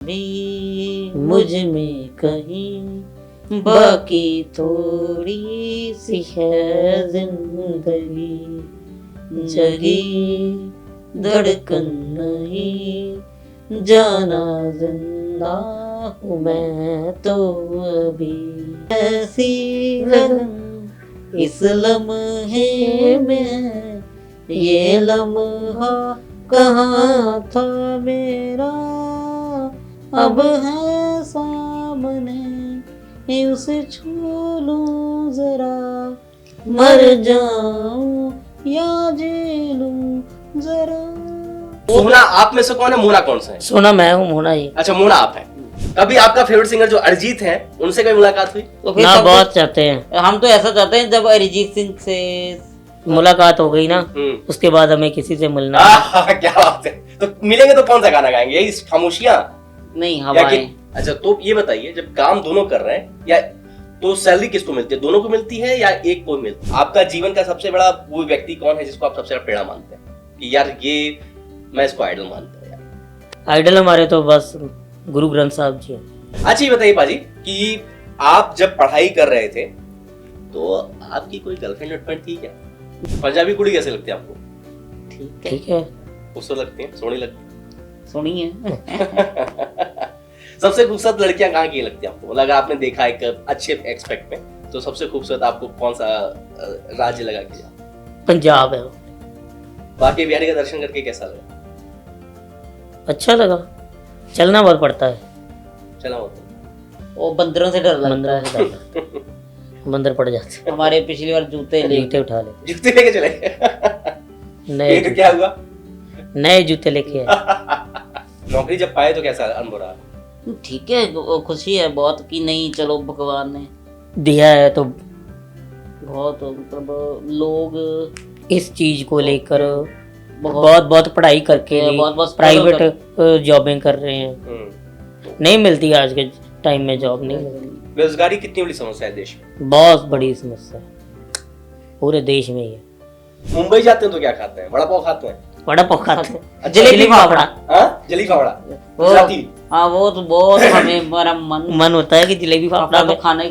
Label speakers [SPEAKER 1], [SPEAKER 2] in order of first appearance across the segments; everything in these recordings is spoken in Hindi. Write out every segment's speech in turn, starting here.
[SPEAKER 1] भी मुझ में कहीं बाकी थोड़ी सी है जिंदगी, जगी धड़कन नहीं, जाना जिंदा हूँ मैं तो अभी। ऐसी लगन इस लम्हे में, ये लम्हा कहाँ था मेरा, अब है सामने उसे छू लूं जरा, मर जाऊं या जी लूं जरा।
[SPEAKER 2] सोना आप में से कौन है, मोना कौन सा है?
[SPEAKER 1] सोना मैं हूँ, मोना ही।
[SPEAKER 2] अच्छा, मोना आप है। कभी आपका फेवरेट सिंगर जो अरिजीत है उनसे कभी मुलाकात हुई?
[SPEAKER 1] तो फिर ना बहुत चाहते हैं हम, तो ऐसा चाहते हैं जब अरिजीत सिंह से मुलाकात हो गई ना, उसके बाद हमें किसी से मिलना
[SPEAKER 2] क्या बात है। तो मिलेंगे तो कौन सा गाना गाएंगे? यही खामोशियां?
[SPEAKER 1] नहीं, हवाएं।
[SPEAKER 2] अच्छा, तो ये बताइए, जब काम दोनों कर रहे हैं या तो सैलरी किसको मिलती है? दोनों को मिलती है या एक को मिलती है? आपका जीवन का सबसे बड़ा वो व्यक्ति कौन है जिसको आप सबसे बड़ा प्रेरणा मानते हैं कि यार ये मैं इसको आइडल मानता हूँ यार?
[SPEAKER 1] आइडल हमारे तो बस गुरु ग्रंथ साहब जी हैं।
[SPEAKER 2] अच्छा, ये बताइए पाजी कि आप जब पढ़ाई कर रहे थे तो आपकी कोई गर्लफ्रेंड वर्लफ्रेंड थी क्या? पंजाबी कुड़ी कैसे लगती है आपको?
[SPEAKER 1] ठीक है,
[SPEAKER 2] खूबसूरत लगती है, सोहनी लगती है?
[SPEAKER 1] सुनी है।
[SPEAKER 2] सबसे खूबसूरत लड़कियां कहाँ की लगती है आपको? मतलब अगर आपने देखा एक अच्छे एक्सपेक्ट में, तो सबसे खूबसूरत आपको कौन सा राज्य लगा कि
[SPEAKER 1] पंजाब है।
[SPEAKER 2] बाकी बिहारी का दर्शन करके कैसा लगा?
[SPEAKER 1] अच्छा लगा, चलना बहुत पड़ता है।
[SPEAKER 2] चला होता
[SPEAKER 1] वो बंदरों से डर लगता है। बंदर पड़ जाते। हमारे पिछली बार जूते उठा ले,
[SPEAKER 2] जूते लेके चले नए तो क्या हुआ?
[SPEAKER 1] नए जूते लेके
[SPEAKER 2] नौकरी जब पाए तो कैसा अनुभव रहा?
[SPEAKER 1] ठीक है, खुशी है बहुत कि नहीं, चलो भगवान ने दिया है तो बहुत, मतलब लोग इस चीज को लेकर बहुत पढ़ाई करके बहुत प्राइवेट जॉबिंग कर रहे हैं। नहीं मिलती आज के टाइम में जॉब, नहीं मिलती।
[SPEAKER 2] बेरोजगारी कितनी बड़ी समस्या है देश में?
[SPEAKER 1] बहुत बड़ी समस्या है, पूरे देश में ही है।
[SPEAKER 2] मुंबई जाते हैं तो क्या खाते हैं? वड़ा पाव खाते हैं?
[SPEAKER 1] वड़ा पाव खाते हैं,
[SPEAKER 2] अच्छा,
[SPEAKER 1] जलेबी फाफड़ा।
[SPEAKER 2] हाँ, जलेबी फाफड़ा।
[SPEAKER 1] हाँ, वो तो बहुत हमें हमारा मन होता है कि जलेबी फाफड़ा तो खाना ही।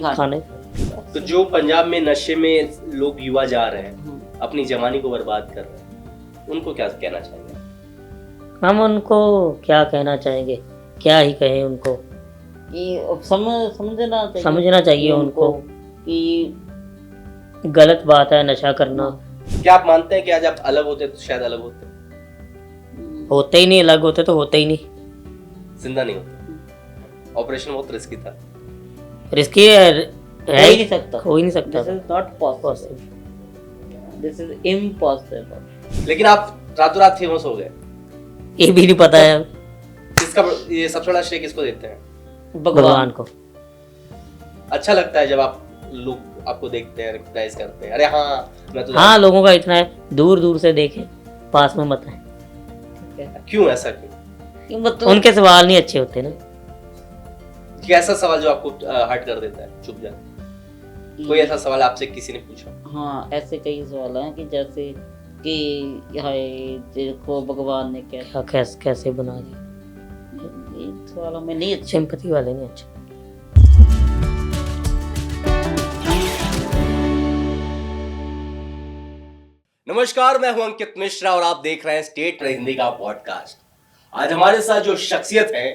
[SPEAKER 2] तो जो पंजाब में नशे में लोग युवा जा रहे हैं, अपनी जवानी को बर्बाद कर रहे हैं, उनको क्या कहना चाहेंगे?
[SPEAKER 1] हम उनको क्या कहना चाहेंगे, क्या ही कहें उनको कि समझना चाहिए उनको कि गलत बात है नशा करना।
[SPEAKER 2] क्या आप मानते हैं कि आज आप अलग होते तो शायद अलग
[SPEAKER 1] होते ही नहीं, अलग होते तो होते ही नहीं,
[SPEAKER 2] जिंदा नहीं होते? ऑपरेशन बहुत रिस्की था।
[SPEAKER 1] रिस्की है ही नहीं सकता, हो ही नहीं सकता। This is not possible, this is impossible.
[SPEAKER 2] लेकिन आप रातों रात फेमस हो गए,
[SPEAKER 1] ये भी नहीं पता है।
[SPEAKER 2] इसका ये सबसे बड़ा श्रेय किसको देते हैं?
[SPEAKER 1] भगवान को।
[SPEAKER 2] अच्छा लगता है जब आप लोग आपको देखते हैं, रिकॉग्नाइज करते हैं, अरे हाँ मैं तो
[SPEAKER 1] हाँ, लोगों का इतना है, दूर दूर से देखे, पास में मत है।
[SPEAKER 2] क्यों ऐसा क्यों?
[SPEAKER 1] उनके सवाल नहीं अच्छे होते ना।
[SPEAKER 2] कैसा सवाल जो आपको हर्ट कर देता है, चुप जाते? कोई ऐसा सवाल आपसे किसी ने पूछा?
[SPEAKER 1] हाँ, ऐसे कई सवाल हैं कि जैसे कि हाय देखो भगवान ने क्या कैसे बना दिया। सवालों में नहीं अच्छे, सिंपैथी वाले नहीं अच्छे।
[SPEAKER 2] नमस्कार, मैं हूं अंकित मिश्रा और आप देख रहे हैं स्टेट हिंदी का पॉडकास्ट। आज हमारे साथ जो शख्सियत है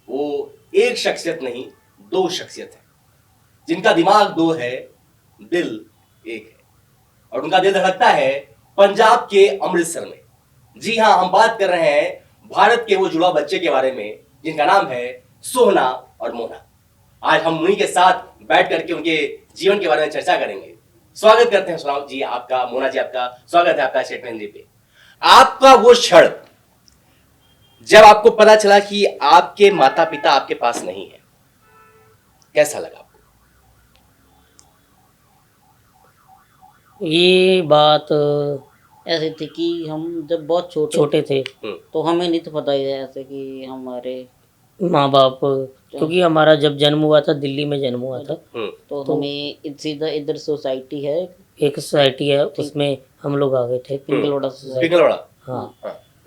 [SPEAKER 2] वो एक शख्सियत नहीं, दो शख्सियत है, जिनका दिमाग दो है, दिल एक है, और उनका दिल धड़कता है पंजाब के अमृतसर में। जी हां, हम बात कर रहे हैं भारत के वो जुड़वा बच्चे के बारे में जिनका नाम है सोहना और मोना। आज हम उन्हीं के साथ बैठ करके उनके जीवन के बारे में चर्चा करेंगे। स्वागत करते हैं सोहना जी आपका, मोना जी आपका, स्वागत है आपका स्टेट हिंदी पे। आपका वो क्षण जब आपको पता चला कि आपके माता पिता आपके पास नहीं है, कैसा लगा आपको?
[SPEAKER 1] ये बात ऐसी थी कि हम जब बहुत छोटे थे तो हमें नहीं तो पता ही ऐसे कि हमारे माँ बाप, क्योंकि हमारा जब जन्म हुआ था दिल्ली में जन्म हुआ था, तो हमें सीधा इधर सोसाइटी है, एक सोसाइटी है, उसमें हम लोग आ गए थे, पिंगलौड़ा सोसाइटी।
[SPEAKER 2] हाँ,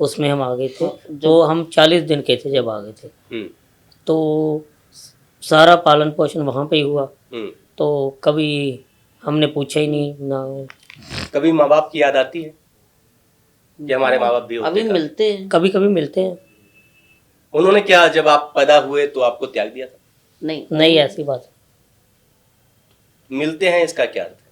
[SPEAKER 1] उसमें हम आ गए थे। तो हम 40 दिन के थे जब आ गए थे। तो सारा पालन पोषण वहाँ पे ही हुआ। तो कभी हमने पूछा ही नहीं ना।
[SPEAKER 2] कभी माँ बाप की याद आती है कि हमारे माँ बाप भी होते
[SPEAKER 1] अभी
[SPEAKER 2] थे?
[SPEAKER 1] मिलते हैं, कभी कभी मिलते हैं।
[SPEAKER 2] उन्होंने क्या जब आप पैदा हुए तो आपको त्याग दिया था?
[SPEAKER 1] नहीं ऐसी बात।
[SPEAKER 2] मिलते हैं इसका क्या अर्थ है?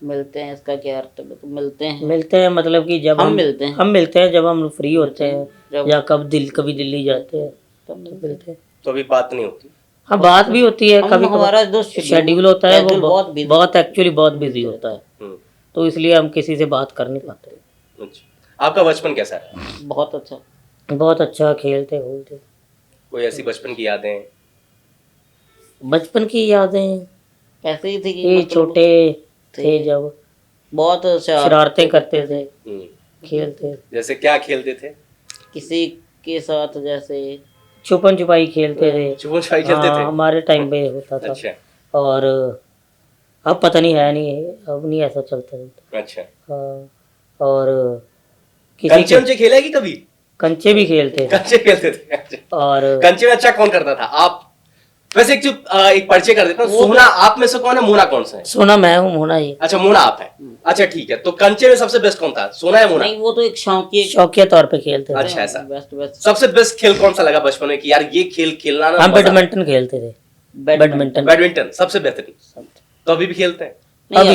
[SPEAKER 1] मिलते हैं इसका क्या अर्थ है? तो मिलते हैं मतलब कि जब हम मिलते हैं जब हम फ्री होते हैं या कभी दिल्ली जाते हैं तब मिलते हैं।
[SPEAKER 2] तो अभी बात नहीं होती?
[SPEAKER 1] हाँ बात भी होती है कभी। हमारा जो शेड्यूल होता है वो बहुत एक्चुअली बहुत बिजी होता है, तो इसलिए हम किसी से बात कर नहीं पाते।
[SPEAKER 2] अच्छा, आपका बचपन कैसा है?
[SPEAKER 1] बहुत अच्छा, खेलते कूदते।
[SPEAKER 2] कोई ऐसी बचपन की यादें?
[SPEAKER 1] बचपन की यादें कैसे ही थी कि छोटे थे जब बहुत शरारतें करते थे, खेलते।
[SPEAKER 2] जैसे क्या खेलते थे?
[SPEAKER 1] किसी के साथ जैसे छुपन छुपाई खेलते थे।
[SPEAKER 2] छुपन छुपाई खेलते थे?
[SPEAKER 1] हमारे टाइम पे होता था।
[SPEAKER 2] अच्छा।
[SPEAKER 1] और अब पता नहीं है, नहीं अब नहीं ऐसा चलता है।
[SPEAKER 2] अच्छा।
[SPEAKER 1] हाँ, और
[SPEAKER 2] कंचे उंचे खेला है कि कभी?
[SPEAKER 1] कंचे भी खेलते थे।
[SPEAKER 2] कंचे खेलते थे? अच्छा।
[SPEAKER 1] और
[SPEAKER 2] कंचे में अच्छा कौन करता था? आप? वैसे एक परिचय कर देता हूँ। सोना आप में से कौन है, मोना कौन सा है?
[SPEAKER 1] सोना मैं हूँ, मोना ही।
[SPEAKER 2] अच्छा, मोना आप है। अच्छा ठीक है, तो कंचे में सबसे बेस्ट कौन था, सोना या मोना?
[SPEAKER 1] नहीं, वो तो एक शौकिया तौर पे खेलते थे।
[SPEAKER 2] अच्छा, ऐसा। सबसे बेस्ट खेल कौन सा लगा बचपन में कि यार ये खेल खेलना ना?
[SPEAKER 1] हम बैडमिंटन खेलते थे।
[SPEAKER 2] बैडमिंटन सबसे बेहतरीन। तो अभी भी खेलते हैं?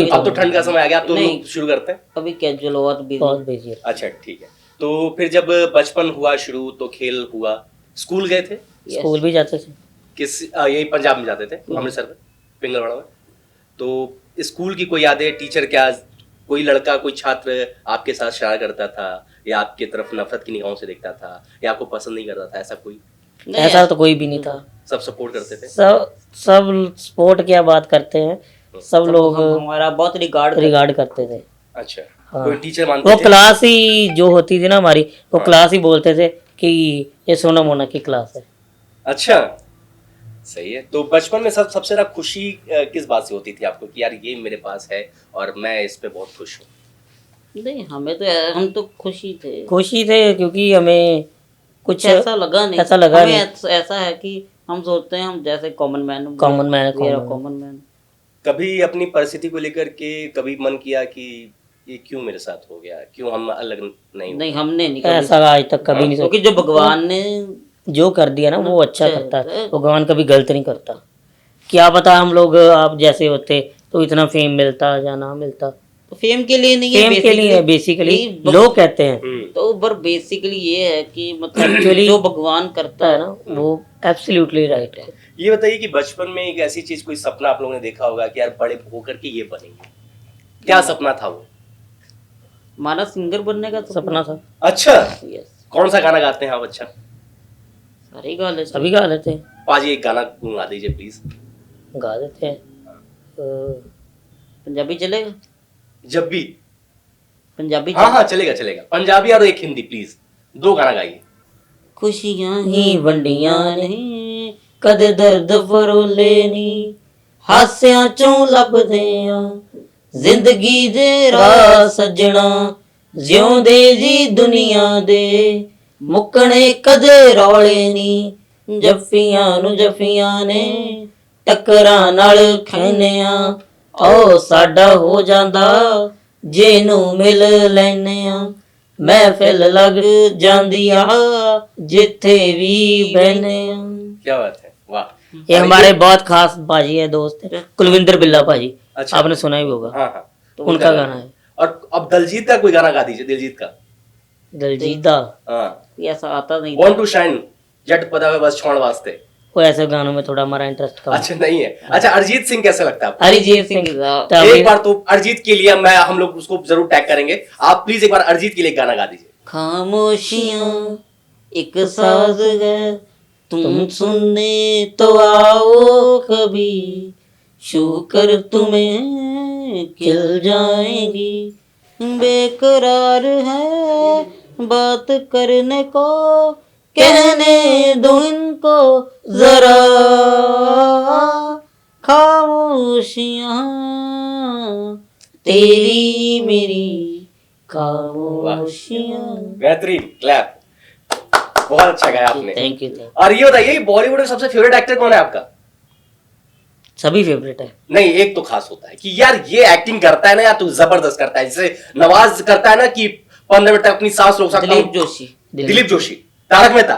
[SPEAKER 2] अब तो ठंड का समय आ गया, अब तो लोग शुरू करते हैं।
[SPEAKER 1] अभी कैजुअल बहुत बिजी है।
[SPEAKER 2] अच्छा ठीक है, तो फिर जब बचपन हुआ शुरू तो खेल हुआ, स्कूल गए थे?
[SPEAKER 1] स्कूल भी जाते थे।
[SPEAKER 2] किस यही पंजाब में जाते थे, अमृतसर में, पिंगलवाड़ा में? तो स्कूल की कोई यादें? टीचर क्या, कोई लड़का कोई छात्र आपके साथ शरारत करता था या आपके तरफ नफरत की निगाहों से देखता था या आपको पसंद नहीं करता था, ऐसा कोई? ऐसा तो कोई भी नहीं था, सब सपोर्ट करते थे। सब सपोर्ट क्या बात करते हैं, सब लोग हमारा बहुत रिगार्ड करते थे। अच्छा। हाँ। कोई टीचर मानते थे? वो क्लास ही जो होती थी ना हमारी, वो क्लास ही बोलते थे कि ये सोना मोना की क्लास है। अच्छा, सही है। तो बचपन में सबसे ज्यादा खुशी किस बात से होती थी आपको कि यार ये मेरे पास है और मैं इस पे बहुत खुश हूँ? नहीं, हम तो खुशी थे क्योंकि हमें कुछ ऐसा लगा नहीं। ऐसा है कि हम सोचते हैं हम जैसे कॉमन मैन। कभी अपनी परिस्थिति को लेकर के कभी मन किया कि ये क्यों मेरे साथ हो गया, क्यों हम अलग नहीं, हमने नहीं ऐसा आज तक कभी नहीं सोचा, क्योंकि जो भगवान ने जो कर दिया ना वो अच्छा करता है। भगवान कभी गलत नहीं करता। क्या पता हम लोग आप जैसे होते तो इतना फेम मिलता या ना मिलता। तो फेम के लिए नहीं है, फेम के लिए बेसिकली लोग कहते हैं। तो पर बेसिकली ये है कि मतलब एक्चुअली जो भगवान करता है ना वो एब्सोल्युटली राइट है। ये बताइए कि बचपन में एक ऐसी चीज, कोई सपना आप लोगों ने देखा होगा कि यार बड़े होकर के ये बनेंगे, क्या सपना था वो? हमारा सिंगर बनने का सपना था। अच्छा, कौन सा गाना गाते हैं आप? अच्छा, सभी गा लेते हैं। पाजी एक गाना गा दीजिए प्लीज। गा देते हैं। पंजाबी चलेगा? जब भी पंजाबी? हाँ चलेगा। पंजाबी और एक हिंदी प्लीज, 2 गाना गाइए। खुशियां ही वंडियां नहीं कदे दर्द फरोले नी, हास्यां चों लभदे आ जिंदगी दे राह सजना, जिਉਂਦੇ जी दुनिया दे मुकने कदे रौले नी, जफ्फियां नू जफ्फियां ने टक्करां नाल खैनिया, ओ साडा हो जांदा जे नू मिल लैने आ, महफिल लग जांदी आ जिथे भी बहने आ। क्या बात है, वाह। ये हमारे बहुत खास बाजी है, दोस्त है, कुलविंदर बिल्ला पाजी। अच्छा, आपने सुना ही होगा। हाँ, तो उनका गाना है। और अब दलजीत का कोई गाना गा दीजिए, दिलजीत का। हाँ, ऐसा आता नहीं। Want to shine जट पदा में बस छोड़ वास्ते, वो ऐसे गानों में थोड़ा हमारा इंटरेस्ट कम। अच्छा नहीं है। अच्छा, अरिजीत सिंह कैसा लगता है आपको? अरिजीत सिंह एक बार तो अरिजीत के लिए हम लोग उसको जरूर टैग करेंगे। आप प्लीज एक बार अरिजीत के लिए गाना गा दीजिए। खामोशियां एक साज है तुम सुनने तो आओ कभी, शुक्र तुम्हें खिल जाएंगी, बेकरार है बात करने को, कहने दो इनको जरा, खामोशियां तेरी मेरी खामोशियां। बेहतरीन, क्लैप। बहुत अच्छा गाया आपने।
[SPEAKER 1] Thank you.
[SPEAKER 2] और ये बताइए बॉलीवुड में सबसे फेवरेट एक्टर कौन है आपका?
[SPEAKER 1] सभी फेवरेट है।
[SPEAKER 2] नहीं, एक तो खास होता है कि यार ये एक्टिंग करता है ना यार, तो जबरदस्त करता है, जैसे नवाज करता है ना कि 15 मिनट तक अपनी सांस रोक सकता हूं।
[SPEAKER 1] दिलीप जोशी।
[SPEAKER 2] दिलीप जोशी, तारक मेहता,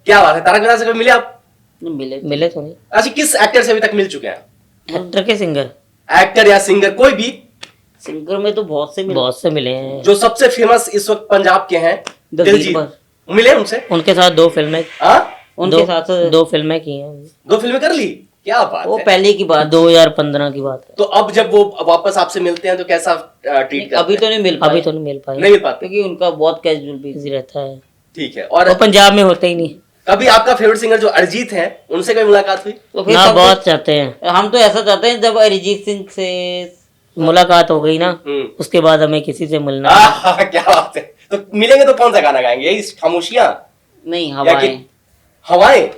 [SPEAKER 2] क्या बात है, तारक मेहता से कभी मिले आप?
[SPEAKER 1] मिले तो नहीं।
[SPEAKER 2] अच्छा, किस एक्टर से अभी तक मिल चुके हैं?
[SPEAKER 1] एक्टर के सिंगर?
[SPEAKER 2] एक्टर या सिंगर कोई भी?
[SPEAKER 1] सिंगर में तो बहुत से मिले हैं।
[SPEAKER 2] जो सबसे फेमस इस वक्त पंजाब के हैं, दिलजीत, मिले उनसे?
[SPEAKER 1] उनके साथ 2 फिल्में,
[SPEAKER 2] उनके साथ
[SPEAKER 1] 2 फिल्में की हैं।
[SPEAKER 2] 2 फिल्में कर ली, क्या बात
[SPEAKER 1] वो
[SPEAKER 2] है।
[SPEAKER 1] पहले की बात, 2015 की बात है।
[SPEAKER 2] तो अब जब वो वापस आपसे मिलते हैं तो कैसा ट्रीट करते हैं?
[SPEAKER 1] अभी तो नहीं मिल पाए,
[SPEAKER 2] नहीं मिल पाते
[SPEAKER 1] क्योंकि उनका बहुत कैजुअल बिजी रहता है।
[SPEAKER 2] ठीक है। और
[SPEAKER 1] वो पंजाब में होते ही नहीं।
[SPEAKER 2] कभी आपका फेवरेट सिंगर जो अरिजीत है, उनसे कभी मुलाकात हुई?
[SPEAKER 1] तो फिर बहुत चाहते हैं हम, तो ऐसा चाहते हैं जब अरिजीत सिंह से मुलाकात हो गई ना, उसके बाद हमें किसी से मिलना है।
[SPEAKER 2] क्या बात है। तो मिलेंगे तो कौन सा गाना गाएंगे? यही खामोशियां?
[SPEAKER 1] नहीं, हवाएं।
[SPEAKER 2] हवाएं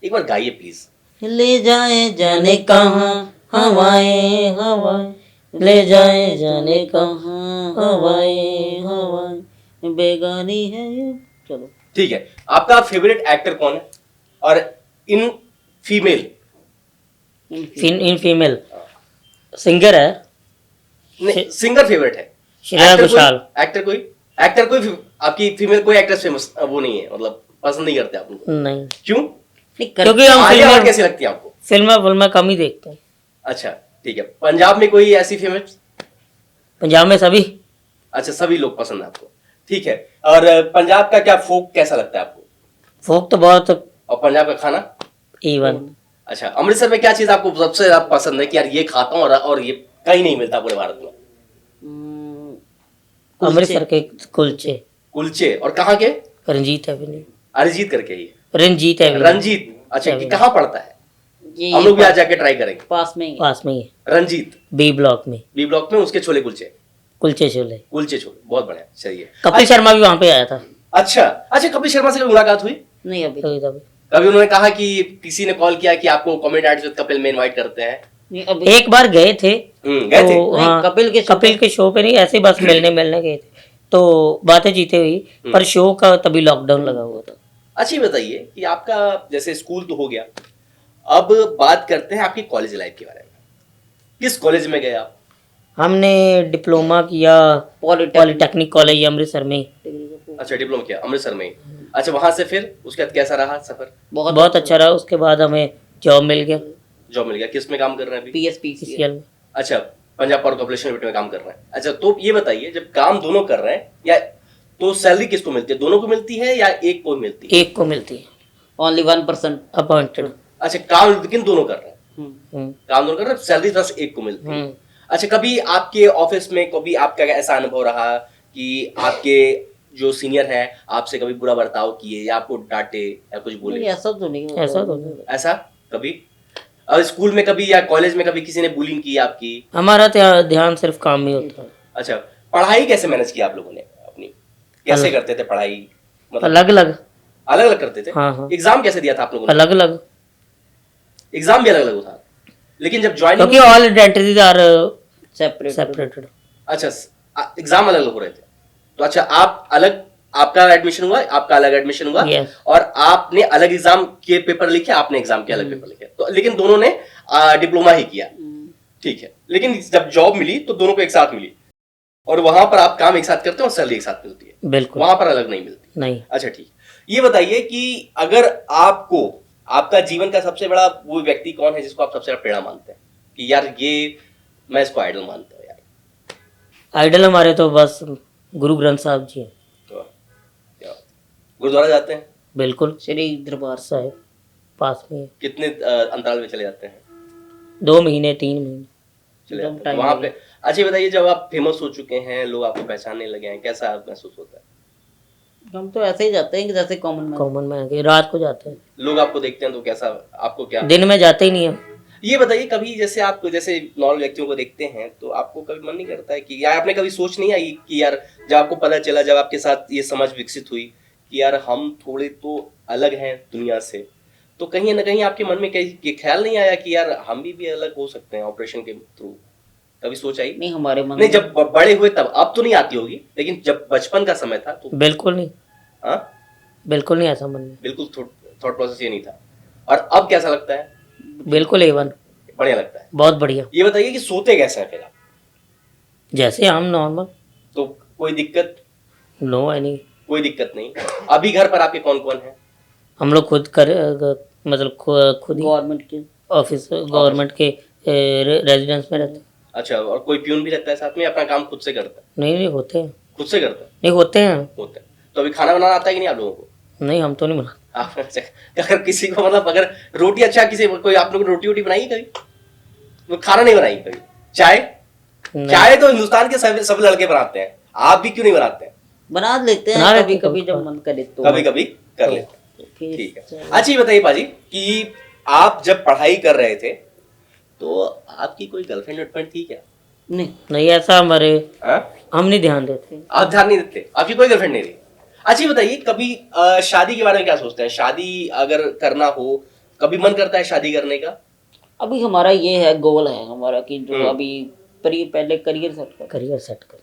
[SPEAKER 2] एक बार गाइए प्लीज।
[SPEAKER 1] ले जाए जाने कहाँ हवाएं हवाएं, ले जाए जाने कहाँ हवाएं हवाएं, बेगानी है ये। चलो
[SPEAKER 2] ठीक है। आपका फेवरेट एक्टर कौन है? और in female?
[SPEAKER 1] In female singer है।
[SPEAKER 2] नहीं, सिंगर फेवरेट है।
[SPEAKER 1] श्रेया घोषाल।
[SPEAKER 2] एक्टर कोई आपकी फीमेल कोई एक्ट्रेस फेमस वो नहीं है, मतलब पसंद नहीं करते आप उनको?
[SPEAKER 1] नहीं।
[SPEAKER 2] क्यों?
[SPEAKER 1] क्योंकि हम
[SPEAKER 2] फिल्में कैसी लगती है आपको?
[SPEAKER 1] फिल्में कम ही देखते हैं।
[SPEAKER 2] अच्छा ठीक है। पंजाब में कोई ऐसी फेमस?
[SPEAKER 1] पंजाब में सभी।
[SPEAKER 2] अच्छा, सभी लोग पसंद है आपको, ठीक है। और पंजाब का क्या फोक कैसा लगता है आपको?
[SPEAKER 1] फोक तो बहुत।
[SPEAKER 2] और पंजाब का खाना?
[SPEAKER 1] इवन।
[SPEAKER 2] अच्छा, अमृतसर में क्या चीज आपको सबसे ज्यादा पसंद है कि यार ये खाता हूँ और ये कहीं नहीं मिलता पूरे भारत में?
[SPEAKER 1] अमृतसर के कुलचे।
[SPEAKER 2] कुलचे। और कहाँ के?
[SPEAKER 1] रंजीत एवेन्यू।
[SPEAKER 2] अरिजीत करके ही?
[SPEAKER 1] रंजीत एवेन्यू।
[SPEAKER 2] रंजीत, अच्छा, कि कहाँ पड़ता है? हम लोग भी आज जाके ट्राई करेंगे।
[SPEAKER 1] पास में ही है।
[SPEAKER 2] रंजीत
[SPEAKER 1] बी ब्लॉक में उसके
[SPEAKER 2] छोले कुलचे छोले, बहुत बढ़िया, सही है।
[SPEAKER 1] कपिल शर्मा भी वहाँ पे आया था।
[SPEAKER 2] अच्छा, कपिल शर्मा से मुलाकात हुई?
[SPEAKER 1] नहीं, अभी
[SPEAKER 2] कभी उन्होंने कहा कि किसी ने कॉल किया कि आपको कॉमेडी आर्टिस्ट विद कपिल में इनवाइट करते हैं?
[SPEAKER 1] नहीं, अभी एक बार गए थे। तो हाँ, कपिल के शो पे नहीं, ऐसे बस मिलने गए थे, तो बातें जीते हुई, पर शो का तभी लॉकडाउन लगा हुआ था।
[SPEAKER 2] अच्छा, ये बताइए कि आपका जैसे स्कूल तो हो गया, अब बात करते हैं आपकी कॉलेज लाइफ के बारे में। किस कॉलेज में गए आप?
[SPEAKER 1] हमने डिप्लोमा किया पॉलिटेक्निक कॉलेज अमृतसर में।
[SPEAKER 2] अच्छा, डिप्लोमा किया अमृतसर में। अच्छा, वहां से फिर उसके बाद कैसा रहा सफर?
[SPEAKER 1] बहुत अच्छा रहा। उसके बाद हमें जॉब मिल गया।
[SPEAKER 2] किस में काम कर रहे हैं अभी?
[SPEAKER 1] PSPCL में।
[SPEAKER 2] अच्छा, पंजाब पावर कॉर्पोरेशन लिमिटेड में काम कर रहे हैं। अच्छा, तो ये बताइए, जब काम दोनों कर रहे हैं या तो सैलरी किसको मिलती है? दोनों को मिलती है या एक को मिलती है?
[SPEAKER 1] एक को मिलती है। Only 1% appointed.
[SPEAKER 2] अच्छा, काम लेकिन दोनों कर रहे हैं, सैलरी बस एक को मिलती है। अच्छा, कभी आपके ऑफिस में कभी आपका ऐसा अनुभव रहा कि आपके जो सीनियर हैं आपसे कभी बुरा बर्ताव किए या आपको डांटे या कुछ बोले?
[SPEAKER 1] ऐसा तो नहीं।
[SPEAKER 2] ऐसा कभी? और स्कूल में कभी या कॉलेज में कभी किसी ने बुलिंग की आपकी?
[SPEAKER 1] हमारा ध्यान सिर्फ काम में होता है।
[SPEAKER 2] अच्छा, पढ़ाई कैसे मैनेज किया आप लोगों ने अपनी? कैसे करते थे पढ़ाई? मतलब
[SPEAKER 1] अलग अलग
[SPEAKER 2] करते थे?
[SPEAKER 1] हाँ।
[SPEAKER 2] एग्जाम कैसे दिया था आप लोगों ने?
[SPEAKER 1] अलग
[SPEAKER 2] एग्जाम भी अलग था, लेकिन जब ज्वाइन,
[SPEAKER 1] क्योंकि ऑल आइडेंटिटीज आर सेपरेटेड।
[SPEAKER 2] अच्छा, एग्जाम अलग हो रहे थे, तो अच्छा आप अलग, आपका एडमिशन हुआ, आपका अलग एडमिशन हुआ, और आपने अलग एग्जाम के पेपर लिखे, आपने एग्जाम के अलग पेपर लिखे, तो लेकिन दोनों ने डिप्लोमा ही किया, ठीक है। लेकिन जब जॉब मिली तो दोनों को एक साथ मिली, और वहां पर आप काम एक साथ करते हो और सैलरी एक साथ मिलती है।
[SPEAKER 1] बिल्कुल,
[SPEAKER 2] वहां पर अलग नहीं मिलती।
[SPEAKER 1] नहीं।
[SPEAKER 2] अच्छा ठीक, ये बताइए कि अगर आपको आपका जीवन का सबसे बड़ा वो व्यक्ति कौन है जिसको आप सबसे बड़ा प्रेरणा मानते हैं कि यार ये मैं इसको आइडल मानता हूँ? यार
[SPEAKER 1] आइडल हमारे तो बस गुरु ग्रंथ साहब जी हैं।
[SPEAKER 2] तो गुरुद्वारा जाते हैं?
[SPEAKER 1] बिल्कुल, श्री दरबार साहिब पास में।
[SPEAKER 2] कितने अंतराल में चले जाते हैं?
[SPEAKER 1] 2 महीने 3 महीने
[SPEAKER 2] चले जाते हैं वहां पे। अच्छा बताइए, जब आप फेमस हो चुके हैं, लोग आपको पहचानने लगे हैं, कैसा महसूस होता है?
[SPEAKER 1] हम तो ऐसे ही जाते हैं कि जैसे कॉमन मैन रात को जाते हैं।
[SPEAKER 2] लोग आपको देखते हैं तो कैसा, आपको क्या?
[SPEAKER 1] दिन में जाते ही नहीं है।
[SPEAKER 2] ये बताइए, कभी जैसे आप जैसे नॉर्मल व्यक्तियों को देखते हैं तो आपको कभी मन नहीं करता है कि यार, आपने कभी सोच नहीं आई कि यार, जब आपको पता चला, जब आपके साथ ये समझ विकसित हुई कि यार हम थोड़े तो अलग हैं दुनिया से, तो कहीं ना कहीं आपके मन में कहीं ख्याल नहीं आया कि यार हम भी अलग हो सकते हैं ऑपरेशन के थ्रू? कभी सोच आई?
[SPEAKER 1] नहीं, हमारे मन
[SPEAKER 2] नहीं, जब बड़े हुए तब। अब तो नहीं आती होगी, लेकिन जब बचपन का समय था तो?
[SPEAKER 1] बिल्कुल नहीं।
[SPEAKER 2] हाँ,
[SPEAKER 1] बिल्कुल नहीं ऐसा मन में,
[SPEAKER 2] बिल्कुल थॉट प्रोसेस ये नहीं था। और अब कैसा लगता है?
[SPEAKER 1] बिल्कुल A1,
[SPEAKER 2] बढ़िया लगता है।
[SPEAKER 1] बहुत बढ़िया।
[SPEAKER 2] ये बताइए कि सोते कैसे हैं फिर आप?
[SPEAKER 1] जैसे हम नॉर्मल,
[SPEAKER 2] तो कोई दिक्कत?
[SPEAKER 1] No any.
[SPEAKER 2] कोई दिक्कत नहीं। अभी घर पर आपके कौन कौन है?
[SPEAKER 1] हम लोग खुद मतलब खुद ही गवर्नमेंट के ऑफिस, गवर्नमेंट के रेजिडेंस में रहते हैं।
[SPEAKER 2] अच्छा, और कोई प्यून भी रहता है साथ में, अपना काम खुद से करता है?
[SPEAKER 1] नहीं नहीं, होते हैं।
[SPEAKER 2] खुद से करता है?
[SPEAKER 1] नहीं, होते हैं।
[SPEAKER 2] होता है। तो अभी खाना बनाना आता है कि नहीं आप लोगों को?
[SPEAKER 1] नहीं, हम तो नहीं बना।
[SPEAKER 2] अच्छा, अगर किसी को मतलब अगर रोटी, अच्छा किसी कोई आप लोग रोटी वोटी बनाई कभी? वो खाना नहीं बनाई कभी? चाय?
[SPEAKER 1] नहीं।
[SPEAKER 2] चाय तो हिंदुस्तान के सब लड़के बनाते हैं, आप भी क्यों नहीं बनाते हैं?
[SPEAKER 1] बना लेते हैं कभी कभी जब मन करे तो।
[SPEAKER 2] कभी कभी कर लेते हैं, ठीक है।
[SPEAKER 1] चलो।
[SPEAKER 2] अच्छा ये बताइए पाजी कि आप जब पढ़ाई कर रहे थे तो आपकी कोई गर्लफ्रेंड वर्लफ्रेंड थी क्या?
[SPEAKER 1] नहीं नहीं, ऐसा हमारे
[SPEAKER 2] हाँ?
[SPEAKER 1] हम नहीं ध्यान देते।
[SPEAKER 2] आप ध्यान नहीं देते? आपकी कोई गर्लफ्रेंड नहीं थी? अच्छा ये बताइए, कभी शादी के बारे में क्या सोचते हैं? शादी अगर करना हो, कभी मन करता है शादी करने का?
[SPEAKER 1] अभी हमारा ये है, गोल है हमारा कि जो अभी पहले करियर सेट कर।